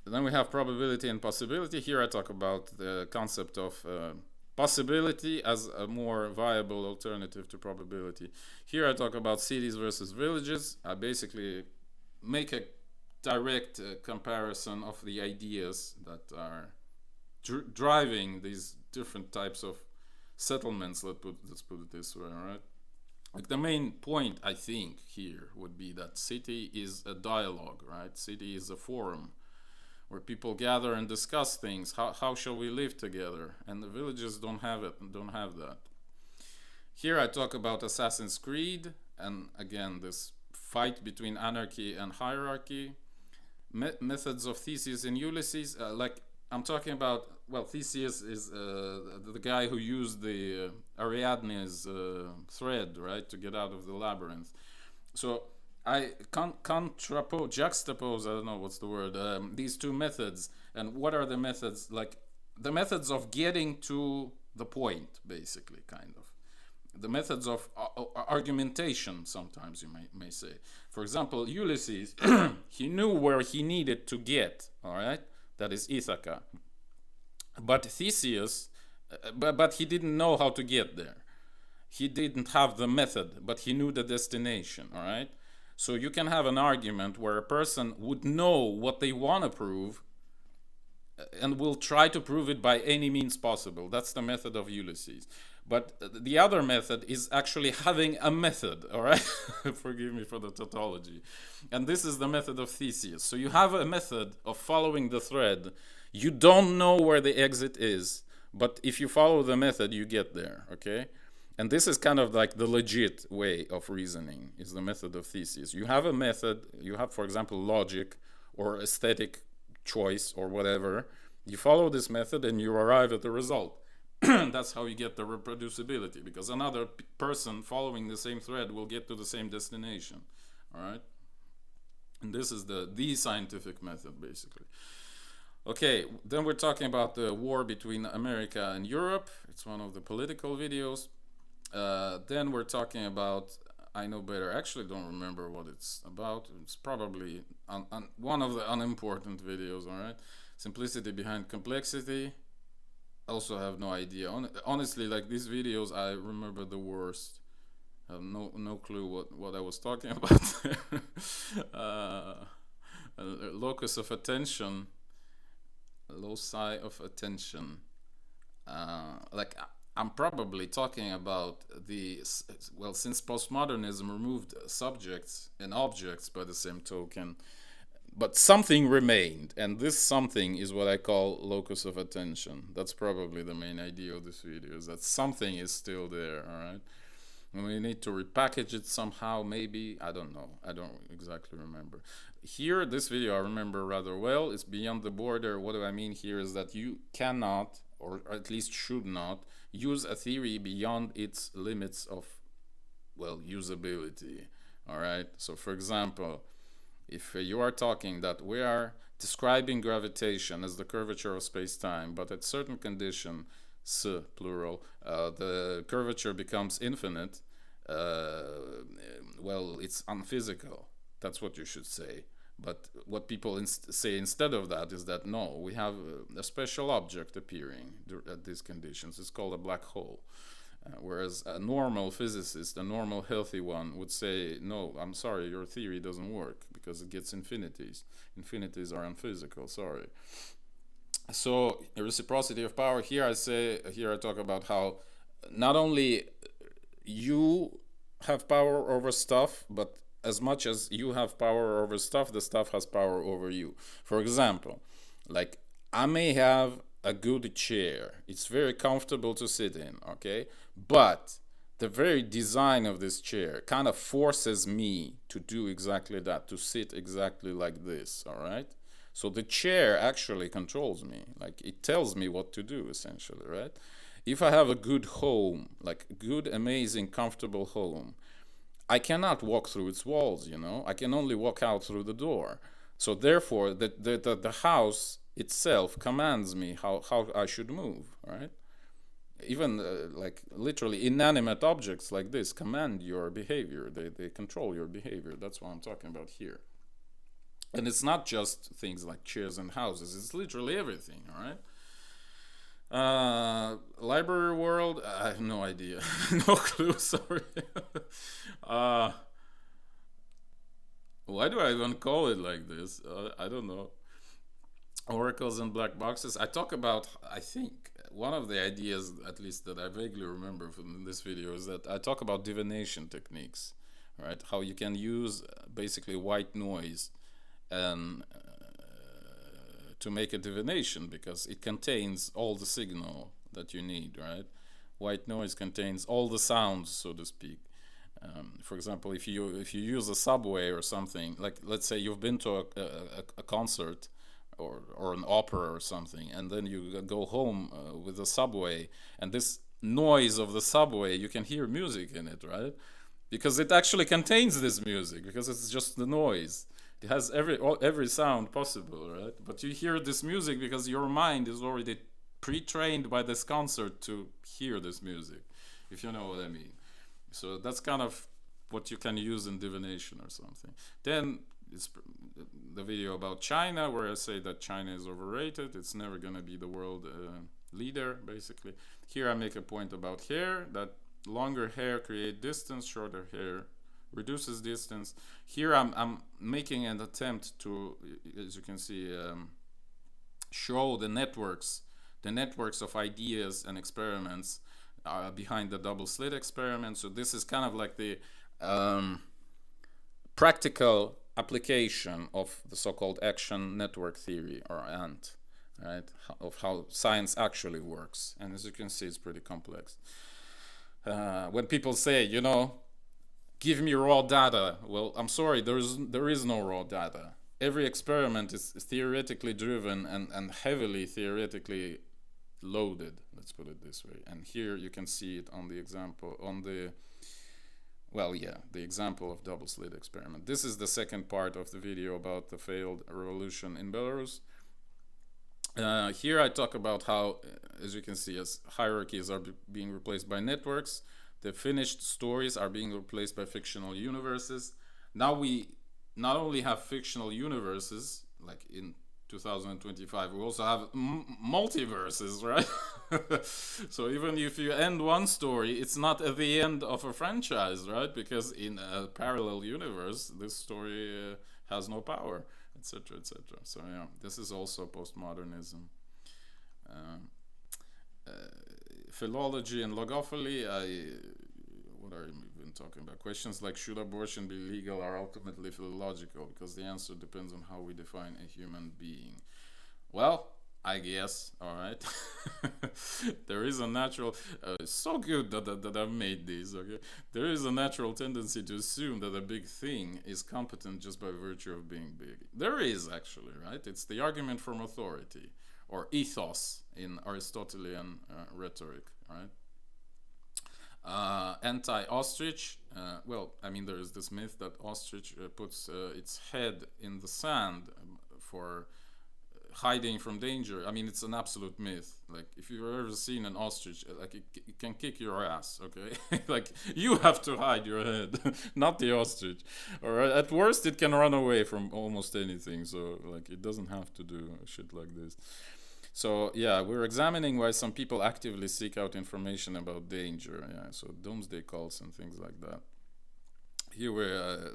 And then we have probability and possibility. Here I talk about the concept of possibility as a more viable alternative to probability. Here I talk about cities versus villages. I basically make a direct comparison of the ideas that are driving these different types of settlements. Let's put it this way, all right? Like the main point, I think, here would be that city is a dialogue, right? City is a forum where people gather and discuss things. How shall we live together? And the villages don't have that. Here I talk about Assassin's Creed, and again, this fight between anarchy and hierarchy. Methods of Theseus and Ulysses, like, I'm talking about, well, Theseus is the guy who used the Ariadne's thread, right, to get out of the labyrinth. So I juxtapose, I don't know what's the word, these two methods. And what are the methods? Like the methods of getting to the point, basically, kind of. The methods of argumentation, sometimes you may say. For example, Ulysses, he knew where he needed to get, all right? That is Ithaca. But Theseus, but he didn't know how to get there. He didn't have the method, but he knew the destination, all right? So you can have an argument where a person would know what they want to prove and will try to prove it by any means possible. That's the method of Ulysses. But the other method is actually having a method, all right? Forgive me for the tautology. And this is the method of Theseus. So you have a method of following the thread. You don't know where the exit is, but if you follow the method, you get there, okay? And this is kind of like the legit way of reasoning, is the method of Theseus. You have a method, you have, for example, logic or aesthetic choice or whatever. You follow this method and you arrive at the result. That's how you get the reproducibility, because another person following the same thread will get to the same destination, all right? And this is the scientific method, basically. Okay, then we're talking about the war between America and Europe. It's one of the political videos. Then we're talking about, I know better, actually don't remember what it's about. It's probably one of the unimportant videos, all right? Simplicity behind complexity. Also have no idea. Honestly, like these videos, I remember the worst. I have no clue what I was talking about. Locus of attention, loci of attention. Like I'm probably talking about well, since postmodernism removed subjects and objects by the same token, but something remained, and this something is what I call locus of attention. That's probably the main idea of this video, is that something is still there, all right? And we need to repackage it somehow, maybe. I don't know. I don't exactly remember. Here, this video I remember rather well. It's beyond the border. What do I mean here is that you cannot, or at least should not, use a theory beyond its limits of, well, usability, all right? So, for example, if you are talking that we are describing gravitation as the curvature of space-time, but at certain condition, plural, the curvature becomes infinite, well, it's unphysical. That's what you should say. But what people say instead of that is that no, we have a special object appearing at these conditions. It's called a black hole. Whereas a normal physicist, a normal healthy one, would say, no, I'm sorry, your theory doesn't work because it gets infinities. Infinities are unphysical, sorry. So, reciprocity of power, here I talk about how not only you have power over stuff, but as much as you have power over stuff, the stuff has power over you. For example, like I may have a good chair. It's very comfortable to sit in, okay? But the very design of this chair kind of forces me to do exactly that, to sit exactly like this, all right? So the chair actually controls me. Like it tells me what to do, essentially, right? If I have a good home, like good, amazing, comfortable home, I cannot walk through its walls, you know? I can only walk out through the door. So therefore, the house itself commands me how I should move, right? Even like literally inanimate objects like this command your behavior. They control your behavior. That's what I'm talking about here. And it's not just things like chairs and houses. It's literally everything, all right? Library world, I have no idea. No clue, sorry. Why do I even call it like this? I don't know. Oracles and black boxes. I talk about, I think, one of the ideas, at least that I vaguely remember from this video, is that I talk about divination techniques, right? How you can use basically white noise and to make a divination, because it contains all the signal that you need, right? White noise contains all the sounds, so to speak. For example, if you use a subway or something, like let's say you've been to a concert, or an opera or something, and then you go home with the subway, and this noise of the subway, you can hear music in it, right? Because it actually contains this music, because it's just the noise. It has every sound possible, right? But you hear this music because your mind is already pre-trained by this concert to hear this music, if you know what I mean. So that's kind of what you can use in divination or something. Then it's the video about China, where I say that China is overrated. It's never gonna be the world leader, basically. Here I make a point about hair, that longer hair create distance, shorter hair reduces distance. Here I'm making an attempt to, as you can see, show the networks of ideas and experiments behind the double slit experiment. So this is kind of like the practical application of the so-called action network theory, or ANT, right? Of how science actually works. And as you can see, it's pretty complex. When people say, you know, give me raw data, well, I'm sorry, there is no raw data. Every experiment is theoretically driven and heavily theoretically loaded, let's put it this way. And here you can see it on the example, the example of double slit experiment. This is the second part of the video about the failed revolution in Belarus. Here I talk about how, as you can see, as hierarchies are being replaced by networks, the finished stories are being replaced by fictional universes. Now we not only have fictional universes, like in 2025, we also have multiverses, right? So even if you end one story, it's not at the end of a franchise, right? Because in a parallel universe, this story has no power, etc., etc. So yeah, this is also postmodernism. Philology and logophily, what are you even talking about? Questions like should abortion be legal are ultimately philological, because the answer depends on how we define a human being. Well, I guess, all right. There is a natural, it's so good that I've made these, okay? There is a natural tendency to assume that a big thing is competent just by virtue of being big. There is actually, right? It's the argument from authority, or ethos in Aristotelian rhetoric, right? Anti-ostrich, well, I mean, there is this myth that ostrich puts its head in the sand for hiding from danger. I mean, it's an absolute myth. Like, if you've ever seen an ostrich, like, it can kick your ass, okay? Like, you have to hide your head, not the ostrich. All right, at worst, it can run away from almost anything, so, like, it doesn't have to do shit like this. So yeah, we're examining why some people actively seek out information about danger. Yeah, so doomsday cults and things like that. Here we're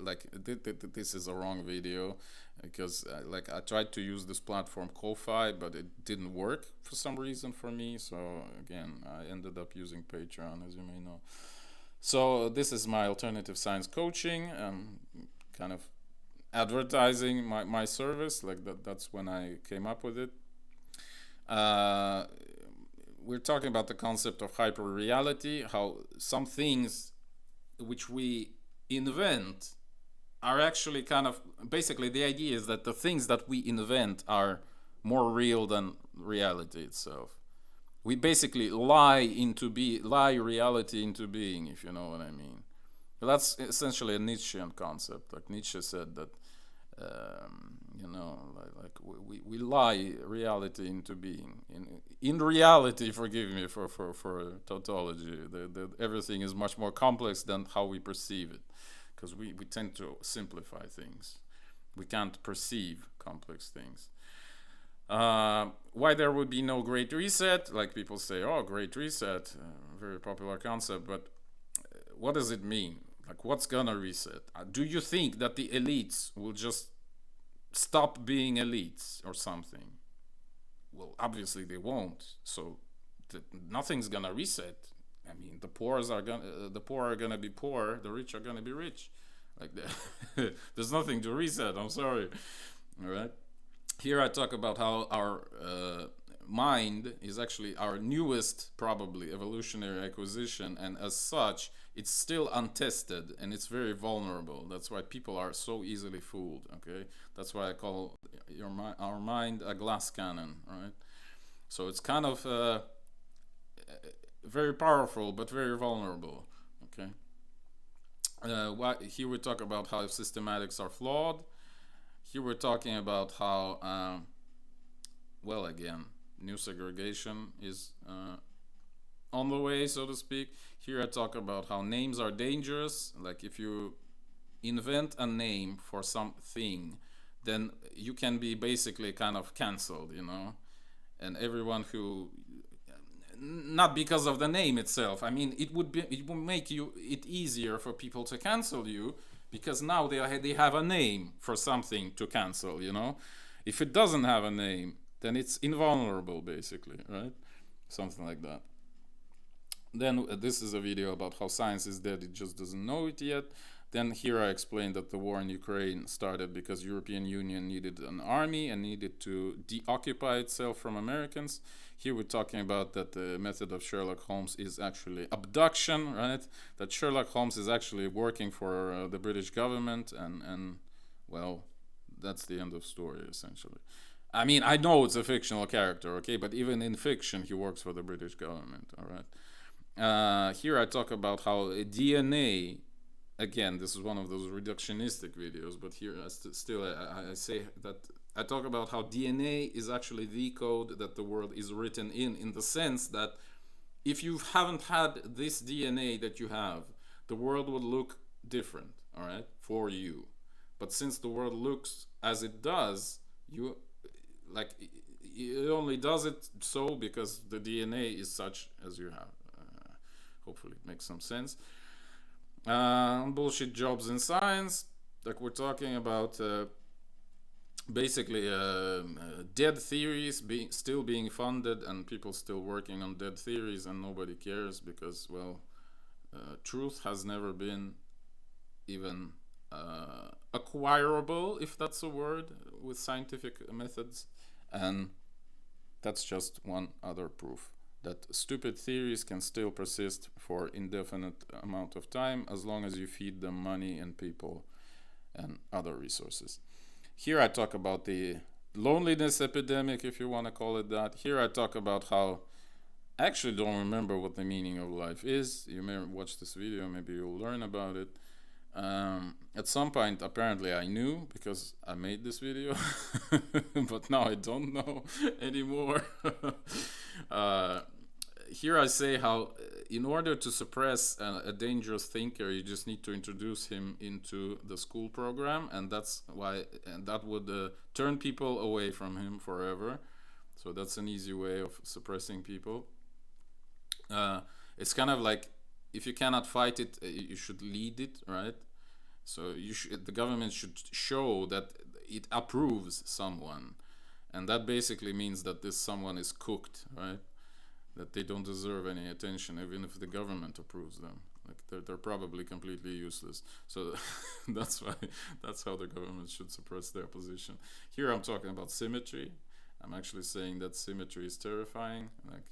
this is a wrong video, because like I tried to use this platform Ko-Fi, but it didn't work for some reason for me. So again, I ended up using Patreon, as you may know. So this is my alternative science coaching, kind of advertising my service. Like that's when I came up with it. We're talking about the concept of hyperreality, how some things which we invent are actually kind of, basically the idea is that the things that we invent are more real than reality itself. We basically lie reality into being, if you know what I mean. That's essentially a Nietzschean concept. Like Nietzsche said that we lie reality into being. In reality, forgive me for tautology, everything is much more complex than how we perceive it, because we tend to simplify things. We can't perceive complex things. Why there would be no great reset? Like people say, oh, great reset, very popular concept, but what does it mean? Like, what's gonna reset? Do you think that the elites will just stop being elites or something? Well, obviously they won't. So nothing's gonna reset. I mean, the poor are gonna be poor. The rich are gonna be rich. Like there's nothing to reset. I'm sorry. All right. Here I talk about how our mind is actually our newest, probably, evolutionary acquisition, and as such, it's still untested and it's very vulnerable. That's why people are so easily fooled. Okay, that's why I call our mind a glass cannon, right? So it's kind of very powerful but very vulnerable. Okay. Here we talk about how systematics are flawed. Here we're talking about how, well, again, new segregation is on the way, so to speak. Here I talk about how names are dangerous. Like if you invent a name for something, then you can be basically kind of cancelled, you know. And everyone who, not because of the name itself. I mean, it would make it easier for people to cancel you because now they have a name for something to cancel. You know, if it doesn't have a name, then it's invulnerable, basically, right? Something like that. Then this is a video about how science is dead; it just doesn't know it yet. Then here I explained that the war in Ukraine started because European Union needed an army and needed to deoccupy itself from Americans. Here we're talking about that the method of Sherlock Holmes is actually abduction, right? That Sherlock Holmes is actually working for the British government, and well, that's the end of story essentially. I mean, I know it's a fictional character, okay, but even in fiction, he works for the British government, all right? Here I talk about how DNA, again, this is one of those reductionistic videos, but here I say that I talk about how DNA is actually the code that the world is written in the sense that if you haven't had this DNA that you have, the world would look different, all right, for you. But since the world looks as it does, you like it only does it so because the DNA is such as you have. Hopefully, it makes some sense. Bullshit jobs in science, like we're talking about basically dead theories still being funded and people still working on dead theories and nobody cares because, well, truth has never been even acquirable, if that's a word, with scientific methods, and that's just one other proof that stupid theories can still persist for indefinite amount of time as long as you feed them money and people and other resources. Here I talk about the loneliness epidemic, if you want to call it that. Here I talk about how I actually don't remember what the meaning of life is. You may watch this video, maybe you'll learn about it. At some point, apparently I knew because I made this video, but now I don't know anymore. Here I say how in order to suppress a dangerous thinker, you just need to introduce him into the school program, and that's why, and that would turn people away from him forever. So that's an easy way of suppressing people. It's kind of like if you cannot fight it, you should lead it, right? So the government should show that it approves someone, and that basically means that this someone is cooked, right? That they don't deserve any attention, even if the government approves them. Like they're probably completely useless. So that's how the government should suppress their opposition. Here I'm talking about symmetry. I'm actually saying that symmetry is terrifying. Like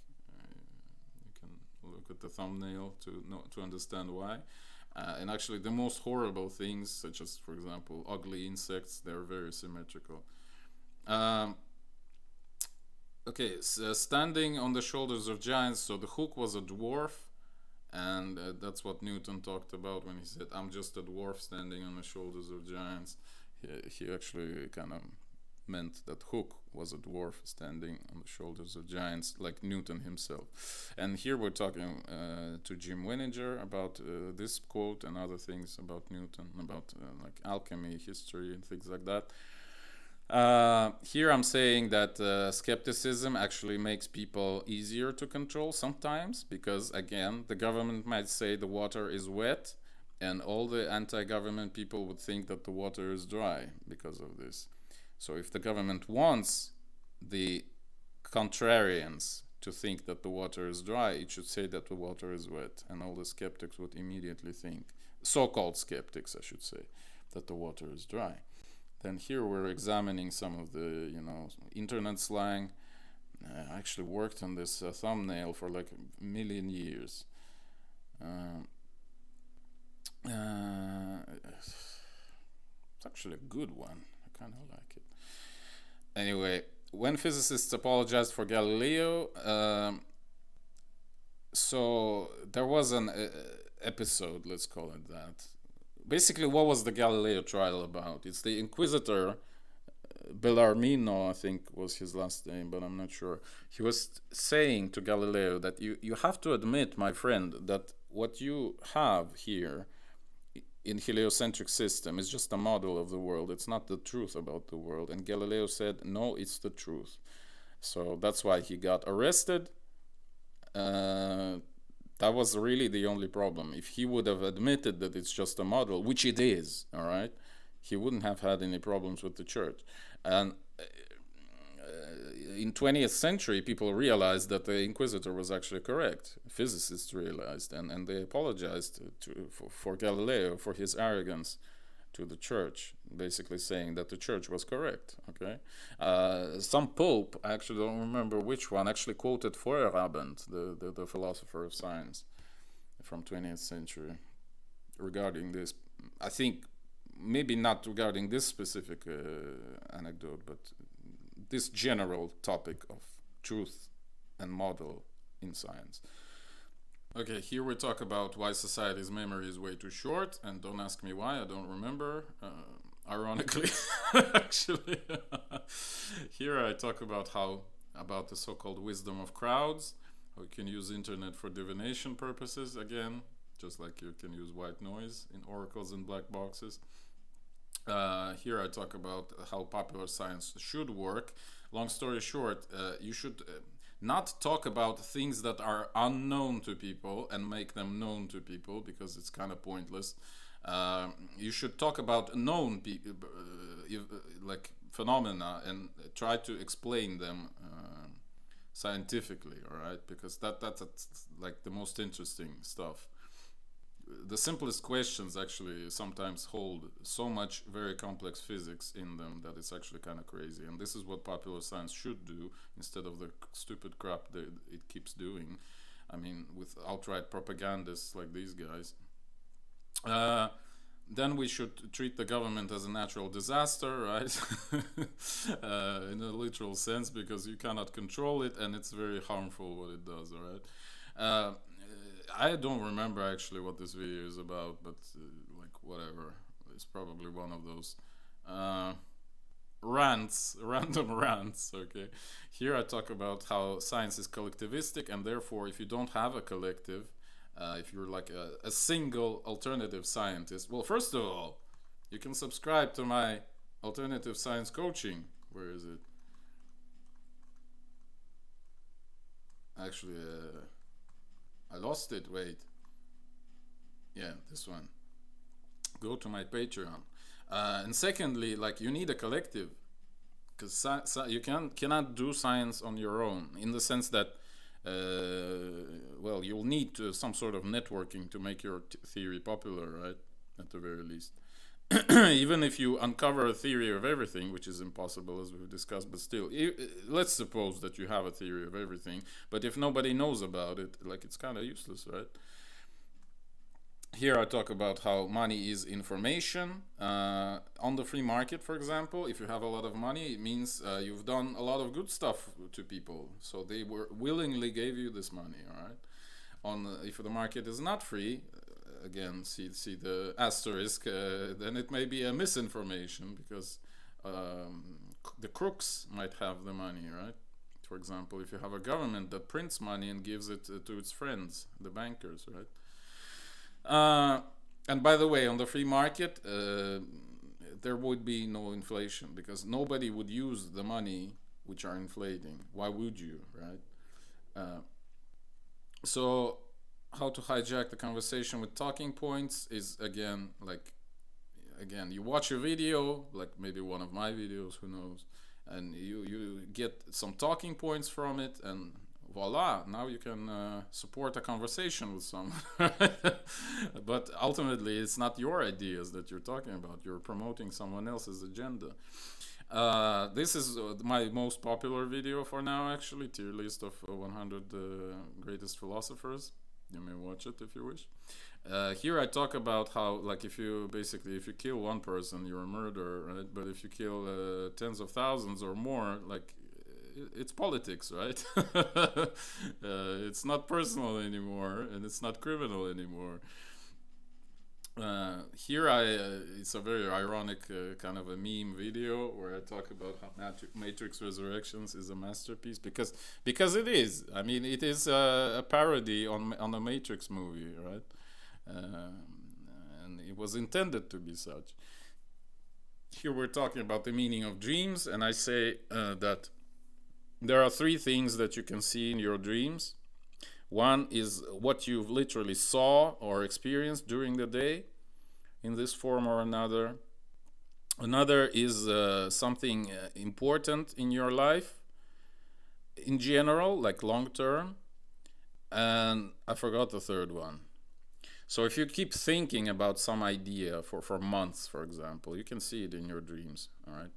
you can look at the thumbnail to understand why. And actually, the most horrible things, such as, for example, ugly insects, they're very symmetrical. Okay, so standing on the shoulders of giants. So the hook was a dwarf, and that's what Newton talked about when he said, "I'm just a dwarf standing on the shoulders of giants." He actually kind of meant that Hook was a dwarf standing on the shoulders of giants, like Newton himself. And here we're talking to Jim Wininger about this quote and other things about Newton, about like alchemy, history, and things like that. Here I'm saying that skepticism actually makes people easier to control sometimes, because again, the government might say the water is wet, and all the anti-government people would think that the water is dry because of this. So if the government wants the contrarians to think that the water is dry, it should say that the water is wet, and all the skeptics would immediately think, so-called skeptics I should say, that the water is dry. Then here we're examining some of the, internet slang. I actually worked on this thumbnail for like a million years. actually a good one. I kind of like it. Anyway, when physicists apologized for Galileo, so there was an episode, let's call it that. Basically, what was the Galileo trial about? It's the Inquisitor, Bellarmino, I think was his last name, but I'm not sure. He was saying to Galileo that you have to admit, my friend, that what you have here in heliocentric system is just a model of the world. It's not the truth about the world. And Galileo said, no, it's the truth. So that's why he got arrested. That was really the only problem. If he would have admitted that it's just a model, which it is, all right, he wouldn't have had any problems with the church. And in 20th century, people realized that the Inquisitor was actually correct. Physicists realized, and they apologized for Galileo for his arrogance to the church, basically saying that the church was correct. Okay, some pope, I actually don't remember which one, actually quoted Feuerabend, the philosopher of science from 20th century, regarding this. I think maybe not regarding this specific anecdote, but this general topic of truth and model in science. Okay, here we talk about why society's memory is way too short, and don't ask me why, I don't remember. Ironically, actually. Here I talk about about the so-called wisdom of crowds, how you can use internet for divination purposes, again, just like you can use white noise in oracles and black boxes. Here I talk about how popular science should work. Long story short, you should not talk about things that are unknown to people and make them known to people, because it's kind of pointless. You should talk about known like phenomena, and try to explain them scientifically, all right? Because that's like the most interesting stuff. The simplest questions actually sometimes hold so much very complex physics in them that it's actually kind of crazy. And this is what popular science should do, instead of the stupid crap that it keeps doing. I mean, with outright propagandists like these guys. Then we should treat the government as a natural disaster, right? In a literal sense, because you cannot control it, and it's very harmful what it does, all right? I don't remember actually what this video is about, but like whatever, it's probably one of those random rants. Okay, here I talk about how science is collectivistic, and therefore if you don't have a collective, if you're like a single alternative scientist, well, first of all, you can subscribe to my alternative science coaching. Where is it? Actually, I lost it. Wait. Yeah, this one. Go to my Patreon. And secondly, like, you need a collective, because you cannot do science on your own, in the sense that well, you'll need some sort of networking to make your theory popular, right? At the very least. Even if you uncover a theory of everything, which is impossible as we've discussed, but still, let's suppose that you have a theory of everything, but if nobody knows about it, like, it's kind of useless, right? Here I talk about how money is information. On the free market, for example, if you have a lot of money, it means you've done a lot of good stuff to people, so they willingly gave you this money, all right? If the market is not free, again, see the asterisk, then it may be a misinformation, because the crooks might have the money, right? For example, if you have a government that prints money and gives it to its friends, the bankers, right? And by the way, on the free market, there would be no inflation, because nobody would use the money which are inflating. Why would you, right? So how to hijack the conversation with talking points is, again, you watch a video, like maybe one of my videos, who knows, and you get some talking points from it, and voila, now you can support a conversation with someone. But ultimately, it's not your ideas that you're talking about. You're promoting someone else's agenda. This is my most popular video for now, actually, tier list of 100 greatest philosophers. You may watch it if you wish. Here I talk about how, like, if you basically if you kill one person, you're a murderer, right? But if you kill tens of thousands or more, like, it's politics, right? It's not personal anymore, and it's not criminal anymore. Here it's a very ironic kind of a meme video where I talk about how Matrix Resurrections is a masterpiece because it is. I mean, it is a parody on a Matrix movie, right? Um, and it was intended to be such. Here we're talking about the meaning of dreams, and I say that there are three things that you can see in your dreams. One is what you literally saw or experienced during the day in this form or another. Another is something important in your life in general, like long term. And I forgot the third one. So if you keep thinking about some idea for months, for example, you can see it in your dreams. All right.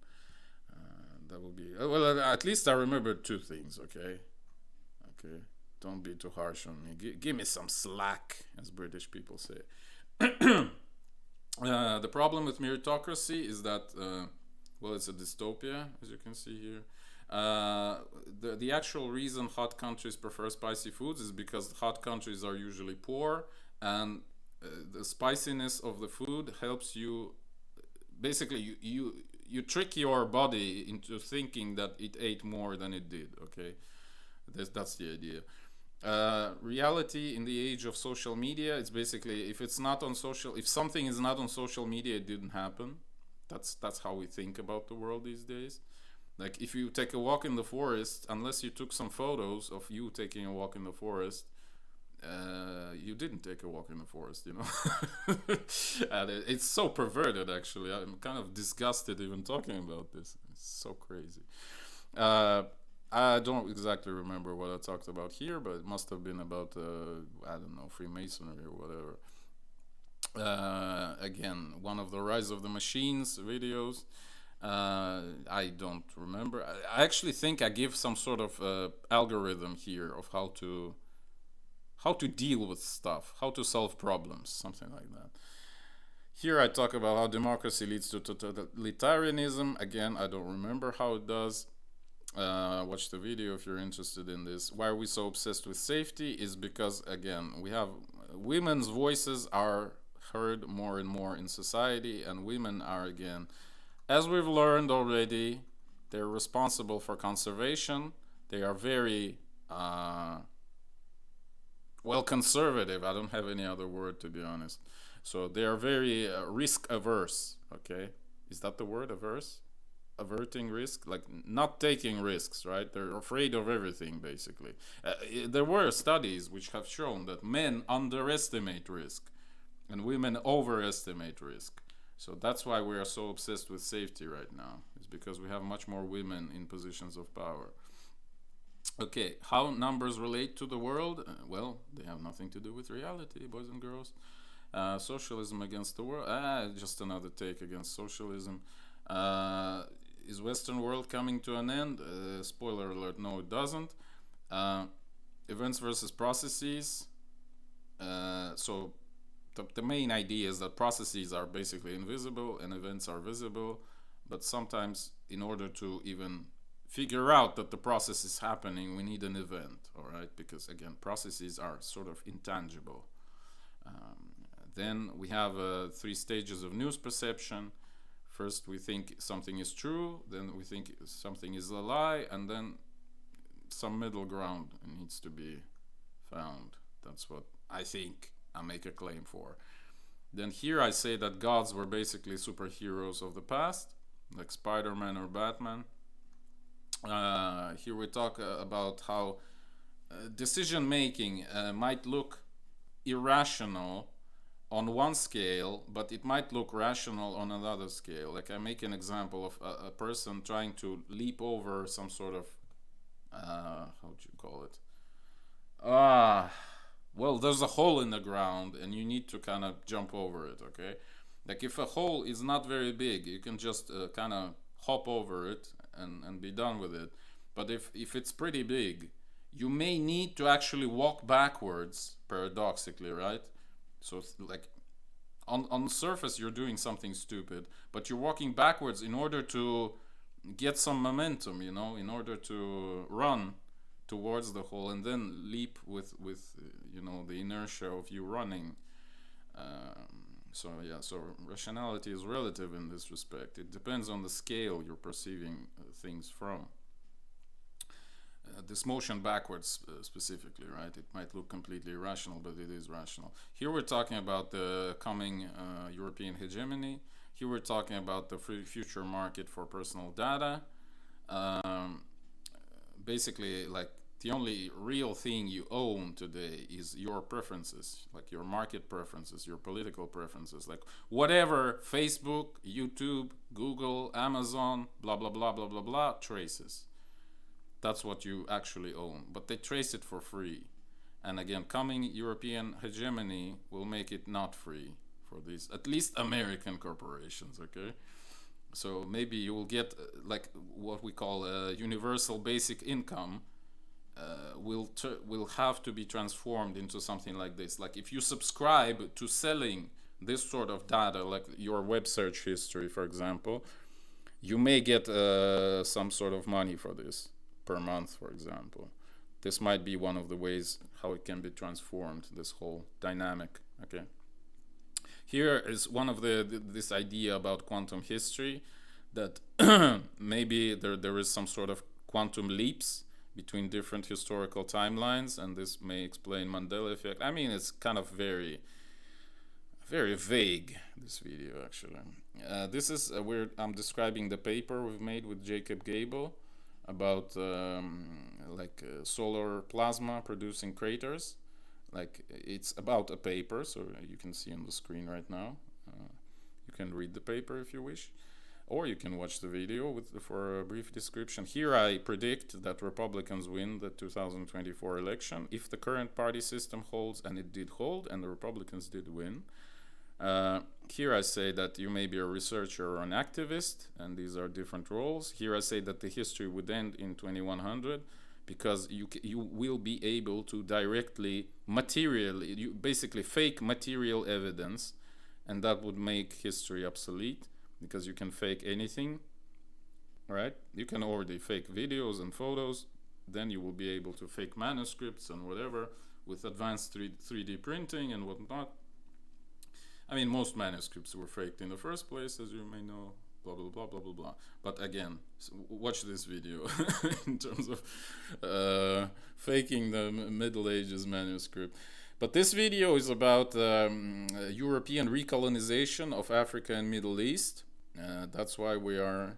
That will be well. At least I remember two things. Okay. Okay. Don't be too harsh on me. Give me some slack, as British people say. The problem with meritocracy is that, well, it's a dystopia, as you can see here. The actual reason hot countries prefer spicy foods is because hot countries are usually poor, and the spiciness of the food helps you. Basically, you trick your body into thinking that it ate more than it did. Okay, that's the idea. Reality in the age of social media, it's basically if something is not on social media, it didn't happen. That's how we think about the world these days. Like, if you take a walk in the forest, unless you took some photos of you taking a walk in the forest, you didn't take a walk in the forest, you know. And it's so perverted, actually. I'm kind of disgusted even talking about this. It's so crazy. uh, I don't exactly remember what I talked about here, but it must have been about, I don't know, Freemasonry or whatever. Again, one of the Rise of the Machines videos. I don't remember. I actually think I give some sort of algorithm here of how to deal with stuff, how to solve problems, something like that. Here I talk about how democracy leads to totalitarianism. Again, I don't remember how it does. Watch the video if you're interested in this. Why are we so obsessed with safety? Is because, again, we have women's voices are heard more and more in society, and women are, again, as we've learned already, they're responsible for conservation. They are very well, conservative. I don't have any other word, to be honest. So they are very risk averse. Okay, is that the word, averse? Averting risk, like not taking risks, right? They're afraid of everything, basically. There were studies which have shown that men underestimate risk and women overestimate risk. So that's why we are so obsessed with safety right now. It's because we have much more women in positions of power. Okay, how numbers relate to the world? Well, they have nothing to do with reality, boys and girls. Socialism against the world. Just another take against socialism. Is Western world coming to an end? Spoiler alert, no, it doesn't. Uh, Events versus processes. So the main idea is that processes are basically invisible and events are visible, but sometimes in order to even figure out that the process is happening, we need an event, all right? Because, again, processes are sort of intangible. Then we have three stages of news perception. First, we think something is true, then we think something is a lie, and then some middle ground needs to be found. That's what I think I make a claim for. Then here I say that gods were basically superheroes of the past, like Spider-Man or Batman. Here we talk about how decision making might look irrational on one scale, but it might look rational on another scale. Like, I make an example of a person trying to leap over some sort of, how would you call it? Well, there's a hole in the ground and you need to kind of jump over it, okay? Like, if a hole is not very big, you can just kind of hop over it and be done with it. But if it's pretty big, you may need to actually walk backwards, paradoxically, right? So, like, on the surface, you're doing something stupid, but you're walking backwards in order to get some momentum, in order to run towards the hole and then leap with the inertia of you running. So yeah, so rationality is relative in this respect. It depends on the scale you're perceiving things from. This motion backwards specifically, right? It might look completely irrational, but it is rational. Here we're talking about the coming European hegemony. Here we're talking about the future market for personal data. Um, Basically, like, the only real thing you own today is your preferences, like your market preferences, your political preferences, like whatever Facebook, YouTube, Google, Amazon, blah blah blah blah blah blah traces. That's what you actually own, but they trace it for free. And again, coming European hegemony will make it not free for these, at least American corporations, okay? So maybe you will get like what we call a universal basic income. Will have to be transformed into something like this. Like, if you subscribe to selling this sort of data, like your web search history, for example, you may get some sort of money for this per month, for example. This might be one of the ways how it can be transformed, this whole dynamic. Okay. Here is one of this idea about quantum history, that maybe there is some sort of quantum leaps between different historical timelines, and this may explain Mandela effect. I mean, it's kind of very, very vague, this video, actually. This is I'm describing the paper we've made with Jacob Gable about solar plasma producing craters. Like, it's about a paper, so you can see on the screen right now. You can read the paper if you wish, or you can watch the video for a brief description. Here I predict that Republicans win the 2024 election if the current party system holds, and it did hold, and the Republicans did win. Here I say that you may be a researcher or an activist, and these are different roles. Here I say that the history would end in 2100, because you will be able to directly, materially, you basically fake material evidence, and that would make history obsolete, because you can fake anything, right? You can already fake videos and photos, then you will be able to fake manuscripts and whatever with advanced 3D printing and whatnot. I mean, most manuscripts were faked in the first place, as you may know, blah blah blah blah blah blah. But again, watch this video in terms of faking the Middle Ages manuscript. But this video is about European recolonization of Africa and Middle East. That's why we are,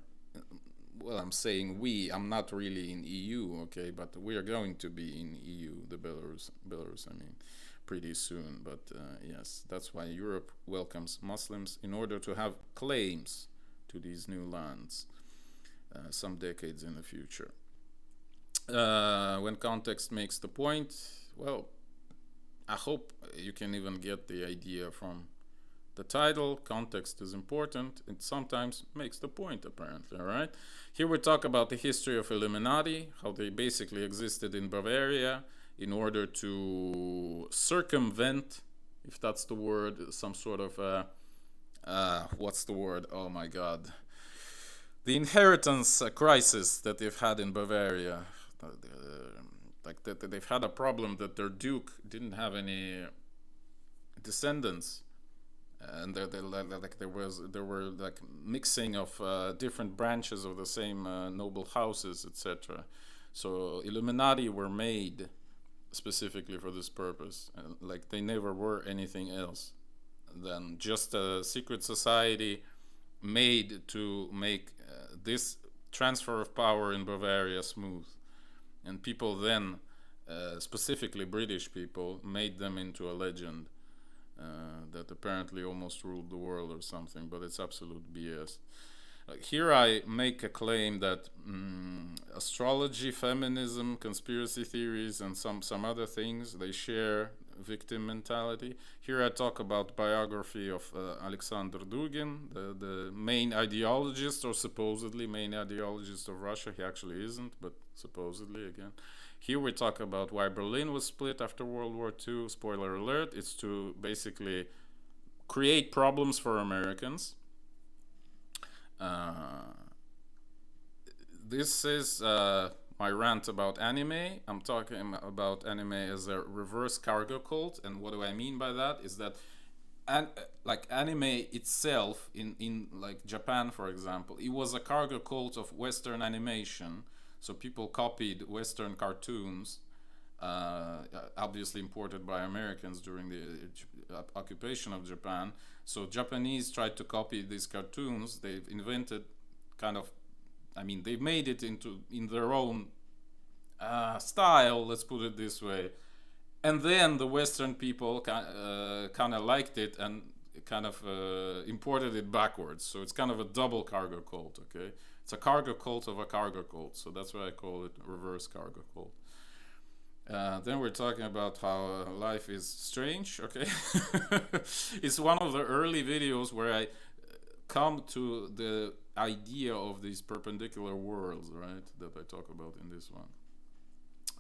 well, I'm saying we, I'm not really in EU, okay, but we are going to be in EU, the Belarus, I mean, pretty soon. But yes, that's why Europe welcomes Muslims, in order to have claims to these new lands some decades in the future. When context makes the point, well, I hope you can even get the idea from the title. Context is important. It sometimes makes the point, apparently, all right? Here we talk about the history of Illuminati, how they basically existed in Bavaria in order to circumvent, if that's the word, some sort of, what's the word? Oh my God. The inheritance crisis that they've had in Bavaria. Like that they've had a problem that their duke didn't have any descendants, and there were like mixing of different branches of the same noble houses, etc. So Illuminati were made specifically for this purpose, and like they never were anything else than just a secret society made to make this transfer of power in Bavaria smooth. And people then, specifically British people, made them into a legend that apparently almost ruled the world or something, but it's absolute BS. Here I make a claim that astrology, feminism, conspiracy theories, and some other things, they share victim mentality. Here I talk about biography of Alexander Dugin, the main ideologist, or supposedly main ideologist of Russia. He actually isn't, but supposedly again. Here we talk about why Berlin was split after World War II. Spoiler alert, it's to basically create problems for Americans. This is my rant about anime. I'm talking about anime as a reverse cargo cult, and what do I mean by that is that like anime itself in like Japan, for example, it was a cargo cult of Western animation. So people copied Western cartoons, obviously imported by Americans during the occupation of Japan. So Japanese tried to copy these cartoons. They've invented kind of, I mean, they've made it into in their own style. Let's put it this way. And then the Western people kind of liked it and kind of imported it backwards. So it's kind of a double cargo cult. Okay, it's a cargo cult of a cargo cult. So that's why I call it reverse cargo cult. Then we're talking about how life is strange. Okay, it's one of the early videos where I come to the idea of these perpendicular worlds, right? That I talk about in this one.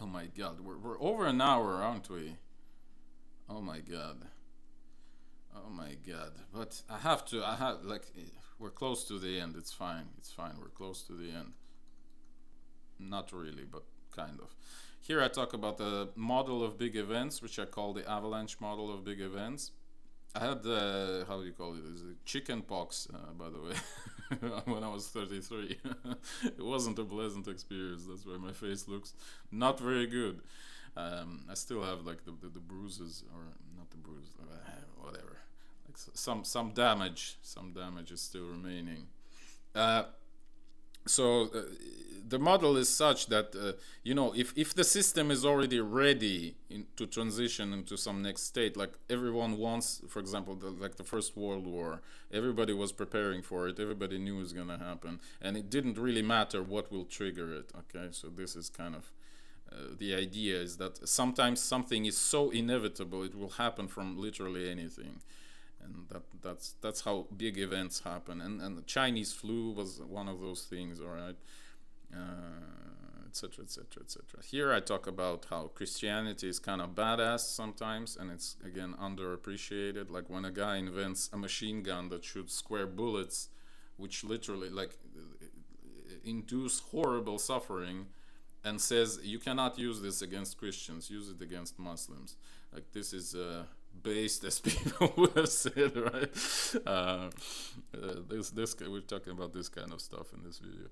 Oh my God, we're over an hour, aren't we? Oh my God. Oh my God. But I have like, we're close to the end. It's fine. It's fine. We're close to the end. Not really, but kind of. Here I talk about the model of big events, which I call the avalanche model of big events. I had the, how do you call it? Is it chicken pox, by the way, when I was 33. It wasn't a pleasant experience. That's why my face looks not very good. I still have like the bruises, or not the bruises, whatever. Like some damage. Some damage is still remaining. So the model is such that if the system is already ready to transition into some next state, like everyone wants, for example, like the First World War, everybody was preparing for it, everybody knew it was going to happen, and it didn't really matter what will trigger it. Okay, so this is kind of the idea is that sometimes something is so inevitable it will happen from literally anything. And that's how big events happen. And the Chinese flu was one of those things, all right, etc., etc., etc. Here I talk about how Christianity is kind of badass sometimes, and it's again underappreciated. Like when a guy invents a machine gun that shoots square bullets, which literally like induce horrible suffering, and says you cannot use this against Christians, use it against Muslims. Like this is based, as people would have said, right? This we're talking about this kind of stuff in this video.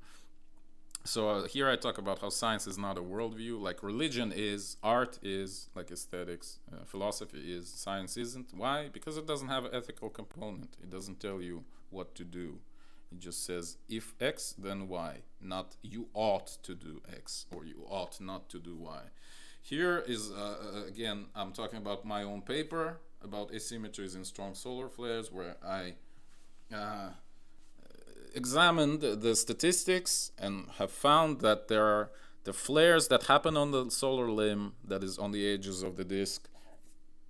So here I talk about how science is not a worldview, like religion is, art is, like aesthetics, philosophy is, science isn't. Why? Because it doesn't have an ethical component. It doesn't tell you what to do. It just says if X, then Y, not you ought to do X or you ought not to do Y. Here is, again, I'm talking about my own paper about asymmetries in strong solar flares, where I examined the statistics and have found that there are the flares that happen on the solar limb, that is on the edges of the disk,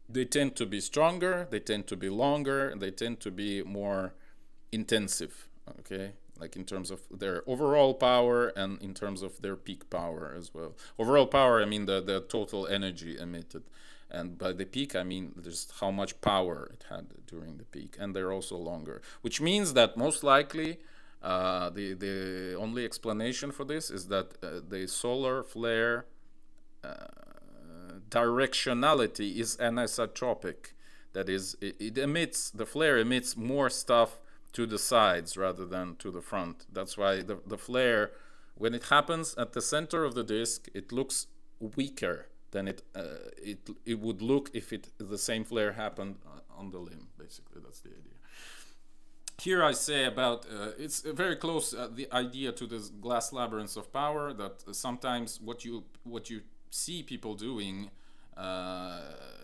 they tend to be stronger, they tend to be longer, and they tend to be more intensive, okay? Like in terms of their overall power and in terms of their peak power as well. Overall power, I mean the total energy emitted. And by the peak, I mean just how much power it had during the peak. And they're also longer. Which means that most likely the only explanation for this is that the solar flare directionality is anisotropic. That is, the flare emits more stuff to the sides rather than to the front. That's why the flare, when it happens at the center of the disk, it looks weaker than it would look if the same flare happened on the limb. Basically, that's the idea. Here I say about it's very close the idea to this glass labyrinth of power, that sometimes what you see people doing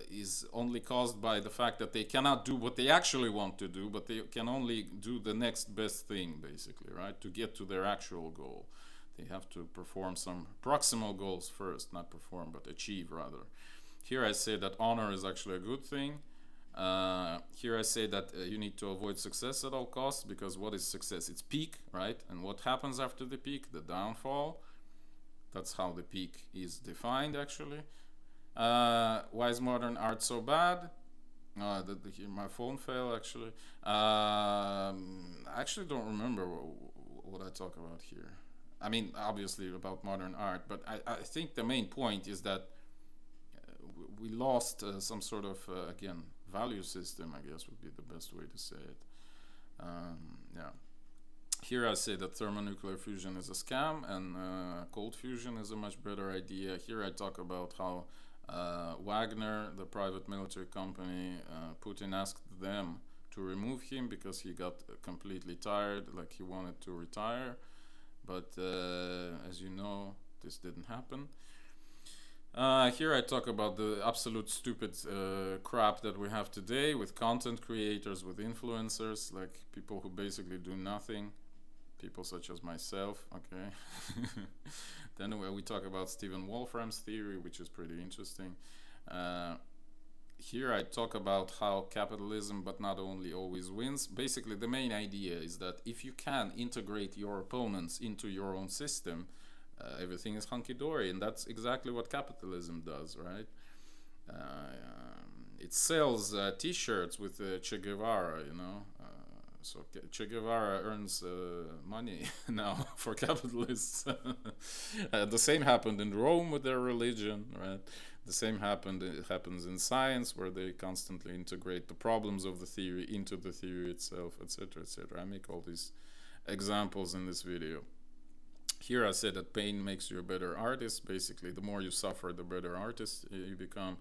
is only caused by the fact that they cannot do what they actually want to do, but they can only do the next best thing, basically, right? To get to their actual goal. They have to perform some proximal goals first, not perform, but achieve rather. Here I say that honor is actually a good thing. Here I say that you need to avoid success at all costs, because what is success? It's peak, right? And what happens after the peak? The downfall. That's how the peak is defined, actually. Why is modern art so bad? Here my phone fell, actually. I actually don't remember what I talk about here. I mean, obviously about modern art, but I think the main point is that we lost some sort of, again, value system, I guess would be the best way to say it. Yeah. Here I say that thermonuclear fusion is a scam, and cold fusion is a much better idea. Here I talk about how Wagner, the private military company, Putin asked them to remove him because he got completely tired, like he wanted to retire. But as you know, this didn't happen. Here I talk about the absolute stupid crap that we have today with content creators, with influencers, like people who basically do nothing, people such as myself, okay? Then we talk about Stephen Wolfram's theory, which is pretty interesting. Here I talk about how capitalism, but not only, always wins. Basically, the main idea is that if you can integrate your opponents into your own system, everything is hunky-dory, and that's exactly what capitalism does, right? It sells t-shirts with Che Guevara, you know. So Che Guevara earns money now for capitalists. The same happened in Rome with their religion, right? The same happens in science, where they constantly integrate the problems of the theory into the theory itself, etc., etc. I make all these examples in this video. Here I say that pain makes you a better artist. Basically, the more you suffer, the better artist you become.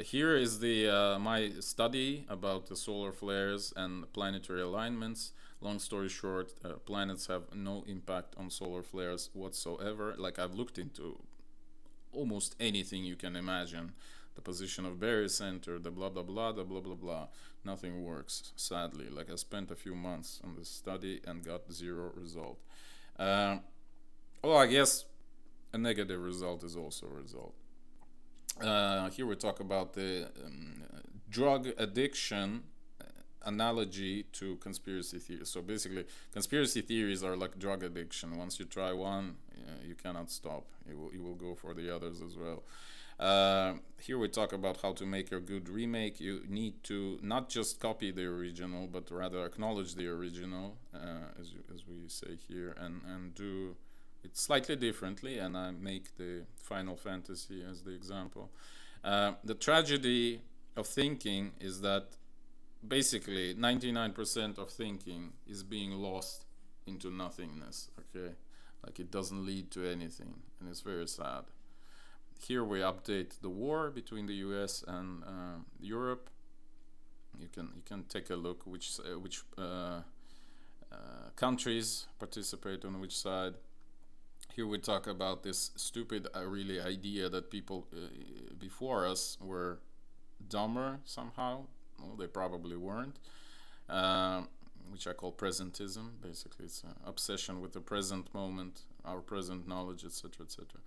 Here is the my study about the solar flares and planetary alignments. Long story short, planets have no impact on solar flares whatsoever. Like, I've looked into almost anything you can imagine. The position of barycenter, the blah blah blah, the blah blah blah. Nothing works, sadly. Like, I spent a few months on this study and got zero result. Well, I guess a negative result is also a result. Here we talk about the drug addiction analogy to conspiracy theories. So basically, conspiracy theories are like drug addiction. Once you try one, you cannot stop. You will go for the others as well. Here we talk about how to make a good remake. You need to not just copy the original, but rather acknowledge the original, as we say here, and do it slightly differently. And I make the Final Fantasy as the example. The tragedy of thinking is that basically 99% of thinking is being lost into nothingness, okay? Like, it doesn't lead to anything, and it's very sad. Here we update the war between the US and Europe. You can take a look which countries participate on which side. Here we talk about this stupid really idea that people before us were dumber somehow. Well, they probably weren't, which I call presentism. Basically, it's an obsession with the present moment, our present knowledge, etc., etc.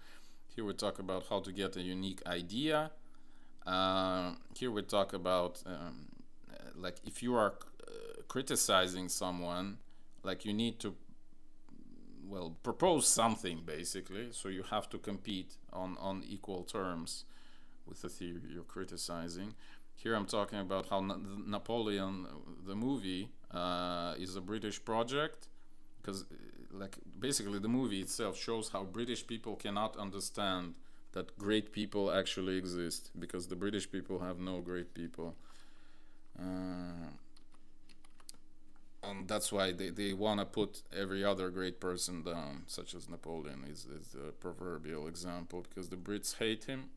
Here we talk about how to get a unique idea. Here we talk about like, if you are criticizing someone, like, you need to, well, propose something, basically. So you have to compete on equal terms with the theory you're criticizing. Here I'm talking about how Napoleon, the movie, is a British project, because, like, basically the movie itself shows how British people cannot understand that great people actually exist, because the British people have no great people. And that's why they want to put every other great person down, such as Napoleon is the proverbial example, because the Brits hate him.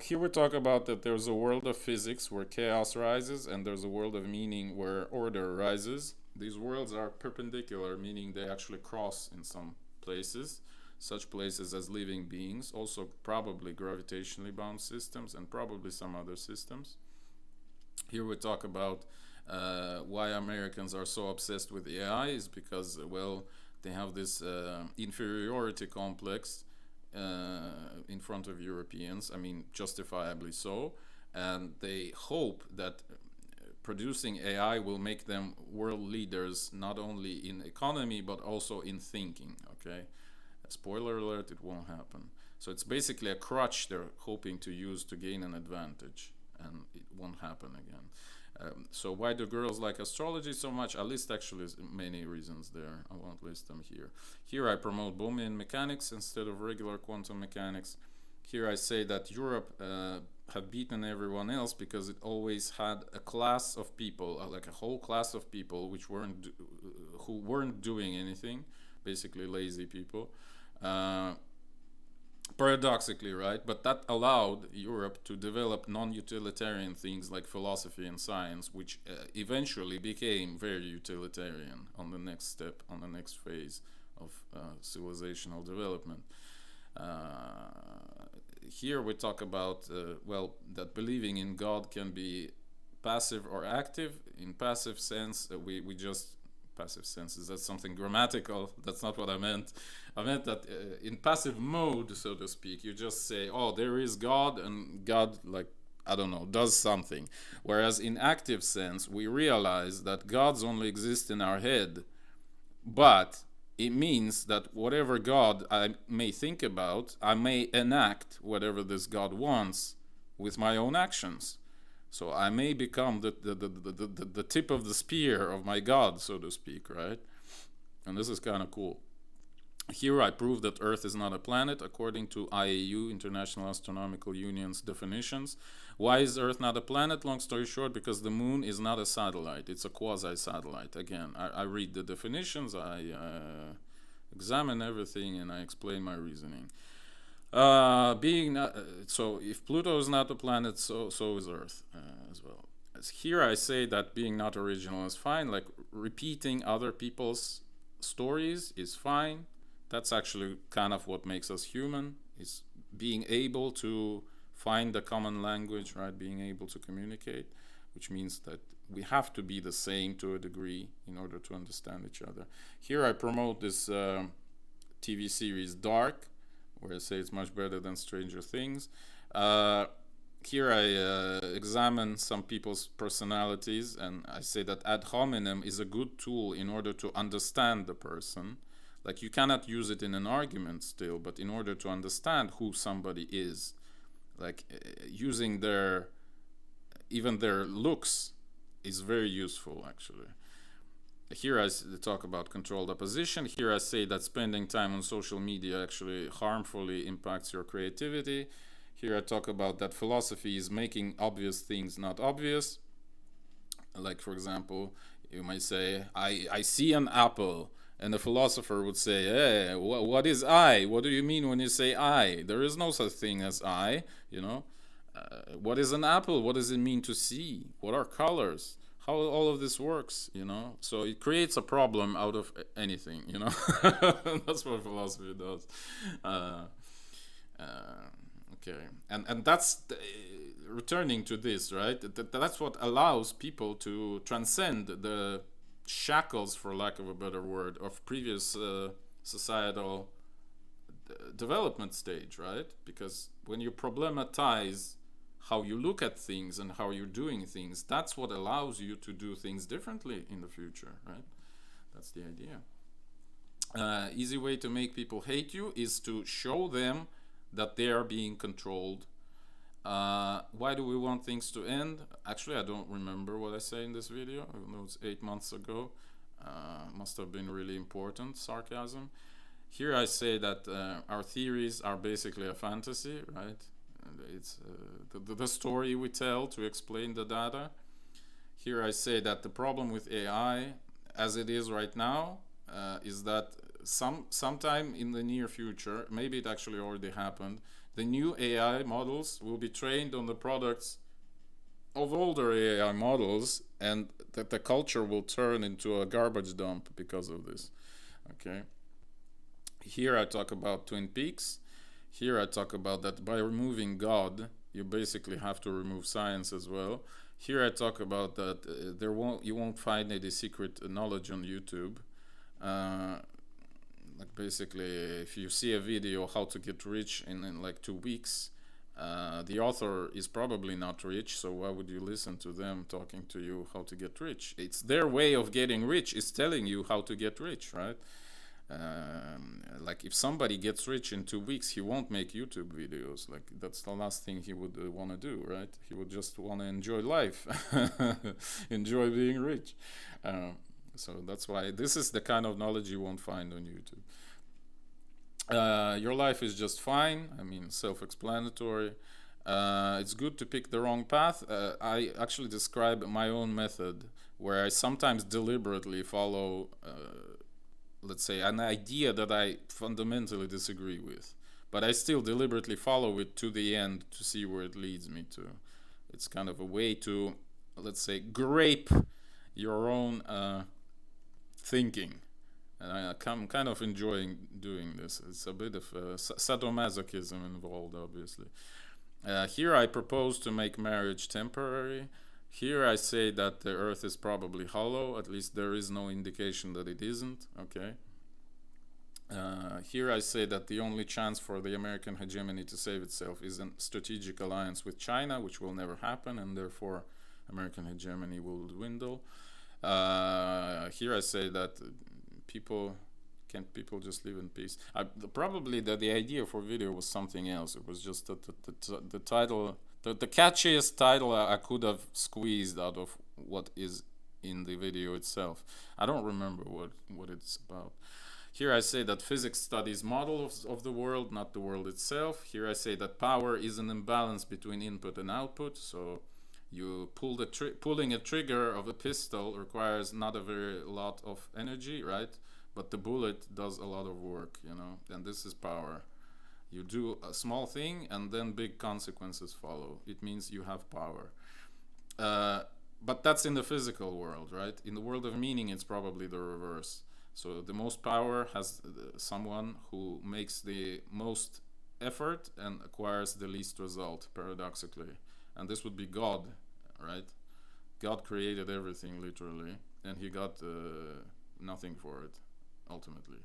Here we talk about that there's a world of physics where chaos rises, and there's a world of meaning where order rises. These worlds are perpendicular, meaning they actually cross in some places, such places as living beings, also probably gravitationally bound systems, and probably some other systems. Here we talk about why Americans are so obsessed with AI is because, well, they have this inferiority complex, in front of Europeans. I mean, justifiably so. And they hope that producing AI will make them world leaders not only in economy but also in thinking. Okay, spoiler alert: it won't happen. So it's basically a crutch they're hoping to use to gain an advantage, and it won't happen again. So why do girls like astrology so much? I list actually many reasons there. I won't list them here. Here I promote Bohmian mechanics instead of regular quantum mechanics. Here I say that Europe had beaten everyone else because it always had a class of people, like a whole class of people, who weren't doing anything, basically lazy people. Paradoxically, right? But that allowed Europe to develop non-utilitarian things like philosophy and science, which eventually became very utilitarian on the next step, on the next phase of civilizational development. Here we talk about, well, that believing in God can be passive or active. In passive sense, we just passive sense, is that something grammatical? That's not what I meant. I meant that in passive mode, so to speak, you just say, oh, there is God, and God, like, I don't know, does something. Whereas in active sense, we realize that gods only exist in our head, but it means that whatever God I may think about, I may enact whatever this God wants with my own actions. So I may become the tip of the spear of my God, so to speak, right? And this is kind of cool. Here I prove that Earth is not a planet according to IAU, International Astronomical Union's definitions. Why is Earth not a planet? Long story short, because the moon is not a satellite. It's a quasi-satellite. Again, I read the definitions, I examine everything, and I explain my reasoning. Being not, so if Pluto is not a planet, so is Earth as well. As here I say that being not original is fine, like repeating other people's stories is fine. That's actually kind of what makes us human, is being able to find the common language, right? Being able to communicate, which means that we have to be the same to a degree in order to understand each other. Here I promote this TV series Dark, where I say it's much better than Stranger Things. Here I examine some people's personalities, and I say that ad hominem is a good tool in order to understand the person. Like, you cannot use it in an argument still, but in order to understand who somebody is, like using even their looks is very useful, actually. Here I talk about controlled opposition. Here I say that spending time on social media actually harmfully impacts your creativity. Here I talk about that philosophy is making obvious things not obvious. Like, for example, you might say, I see an apple. And the philosopher would say, hey, what is I? What do you mean when you say I? There is no such thing as I, you know. What is an apple? What does it mean to see? What are colors? How all of this works, you know? So it creates a problem out of anything, you know? That's what philosophy does. Okay, and that's returning to this, right? That's what allows people to transcend the shackles, for lack of a better word, of previous societal development stage, right? Because when you problematize how you look at things and how you're doing things, that's what allows you to do things differently in the future, right? That's the idea. Easy way to make people hate you is to show them that they are being controlled. Why do we want things to end? Actually, I don't remember what I say in this video. I know it's 8 months ago. Must have been really important. Sarcasm. Here I say that our theories are basically a fantasy, right? It's the story we tell to explain the data. Here I say that the problem with AI, as it is right now, is that sometime in the near future, maybe it actually already happened, the new AI models will be trained on the products of older AI models, and that the culture will turn into a garbage dump because of this. Okay. Here I talk about Twin Peaks. Here I talk about that by removing God, you basically have to remove science as well. Here I talk about that you won't find any secret knowledge on YouTube. like basically, if you see a video how to get rich in like 2 weeks, the author is probably not rich, so why would you listen to them talking to you how to get rich? It's their way of getting rich is telling you how to get rich, right? Like if somebody gets rich in 2 weeks, he won't make YouTube videos. Like that's the last thing he would want to do, right? He would just want to enjoy life, enjoy being rich. So that's why this is the kind of knowledge you won't find on YouTube. Your life is just fine. I mean, self-explanatory. It's good to pick the wrong path. I actually describe my own method where I sometimes deliberately follow, let's say, an idea that I fundamentally disagree with, but I still deliberately follow it to the end to see where it leads me to. It's kind of a way to, let's say, grape your own thinking. And I'm kind of enjoying doing this. It's a bit of sadomasochism involved, obviously. Here I propose to make marriage temporary. Here I say that the earth is probably hollow. At least there is no indication that it isn't. Okay. Here I say that the only chance for the American hegemony to save itself is a strategic alliance with China, which will never happen, and therefore American hegemony will dwindle. Here I say that people just live in peace? Probably that the idea for video was something else. It was just that the title, the catchiest title I could have squeezed out of what is in the video itself. I don't remember what it's about. Here I say that physics studies models of the world, not the world itself. Here I say that power is an imbalance between input and output. So you pulling a trigger of a pistol requires not a very lot of energy, right? But the bullet does a lot of work, you know, and this is power. You do a small thing and then big consequences follow. It means you have power. But that's in the physical world, right? In the world of meaning, it's probably the reverse. So the most power has someone who makes the most effort and acquires the least result, paradoxically. And this would be God, right? God created everything, literally, and he got nothing for it, ultimately.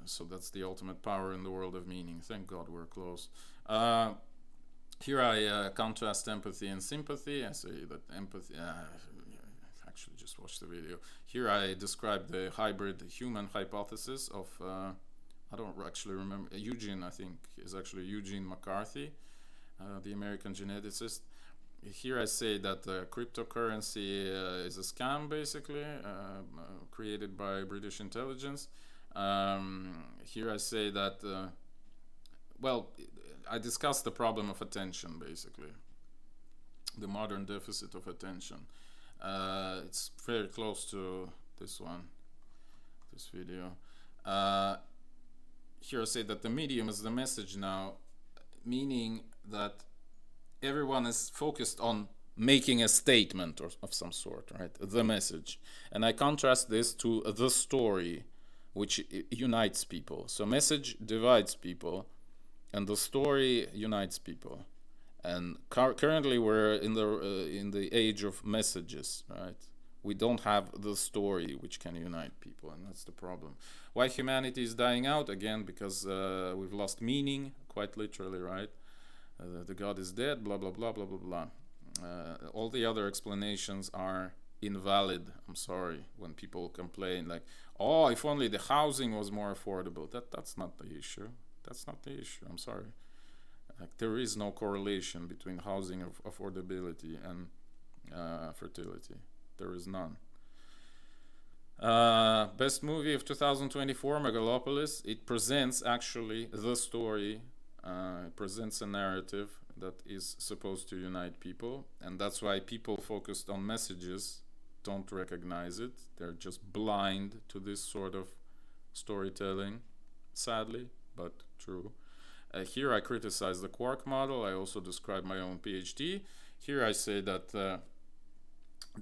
So that's the ultimate power in the world of meaning. Thank God we're close. Here I contrast empathy and sympathy. I say that empathy... actually just watched the video. Here I describe the hybrid human hypothesis of... I don't actually remember. Eugene, I think, is actually Eugene McCarthy, the American geneticist. Here I say that cryptocurrency is a scam, basically, created by British intelligence. Here I say that, well, I discuss the problem of attention, basically, the modern deficit of attention. It's very close to this one, this video. Here I say that the medium is the message now, meaning that everyone is focused on making a statement of some sort, right? The message. And I contrast this to the story, which unites people. So message divides people, and the story unites people. And currently we're in the age of messages, right? We don't have the story which can unite people, and that's the problem. Why humanity is dying out? Again, because we've lost meaning, quite literally, right? The God is dead, blah, blah, blah, blah, blah, blah. All the other explanations are invalid. I'm sorry when people complain like, oh, if only the housing was more affordable. That's not the issue. That's not the issue. I'm sorry. Like, there is no correlation between housing affordability and fertility. There is none. Best movie of 2024, Megalopolis. It presents actually the story. It presents a narrative that is supposed to unite people, and that's why people focused on messages don't recognize it. They're just blind to this sort of storytelling, sadly, but true. Here I criticize the quark model. I also describe my own PhD. Here I say that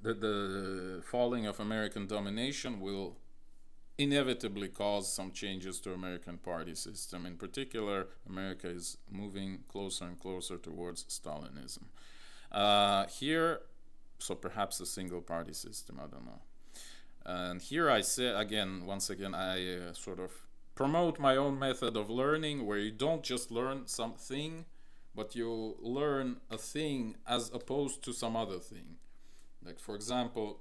the falling of American domination will inevitably cause some changes to American party system. In particular, America is moving closer and closer towards Stalinism. Here, so perhaps a single party system, I don't know. And here I say, again, once again, I sort of promote my own method of learning, where you don't just learn something, but you learn a thing as opposed to some other thing. Like, for example,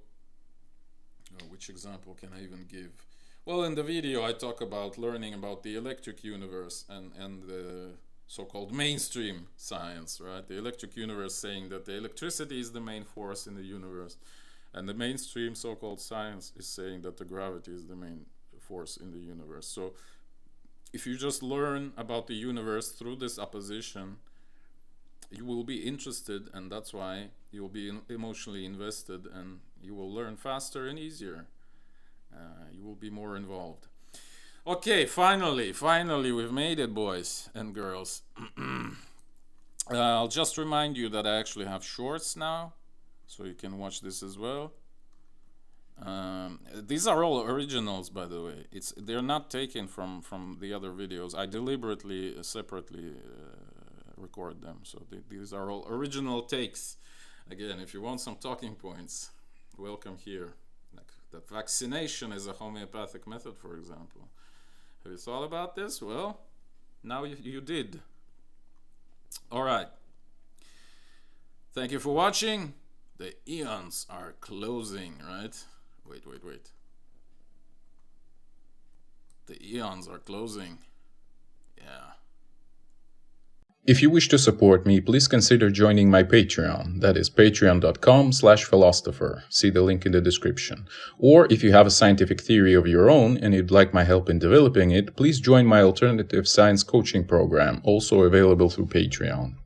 which example can I even give? Well, in the video I talk about learning about the electric universe and the so-called mainstream science, right? The electric universe saying that the electricity is the main force in the universe, and the mainstream so-called science is saying that the gravity is the main force in the universe. So if you just learn about the universe through this opposition, you will be interested, and that's why you will be emotionally invested, and you will learn faster and easier. You will be more involved. Okay, finally we've made it, boys and girls. I'll just remind you that I actually have shorts now, so you can watch this as well. These are all originals, by the way. They're not taken from the other videos. I deliberately separately record them, so these are all original takes. Again, if you want some talking points, welcome here. Like that vaccination is a homeopathic method, for example. Have you thought about this? Well, now you did. All right. Thank you for watching. The eons are closing, right? Wait. The eons are closing. Yeah. If you wish to support me, please consider joining my Patreon. That is patreon.com/philostopher. See the link in the description. Or if you have a scientific theory of your own and you'd like my help in developing it, please join my alternative science coaching program, also available through Patreon.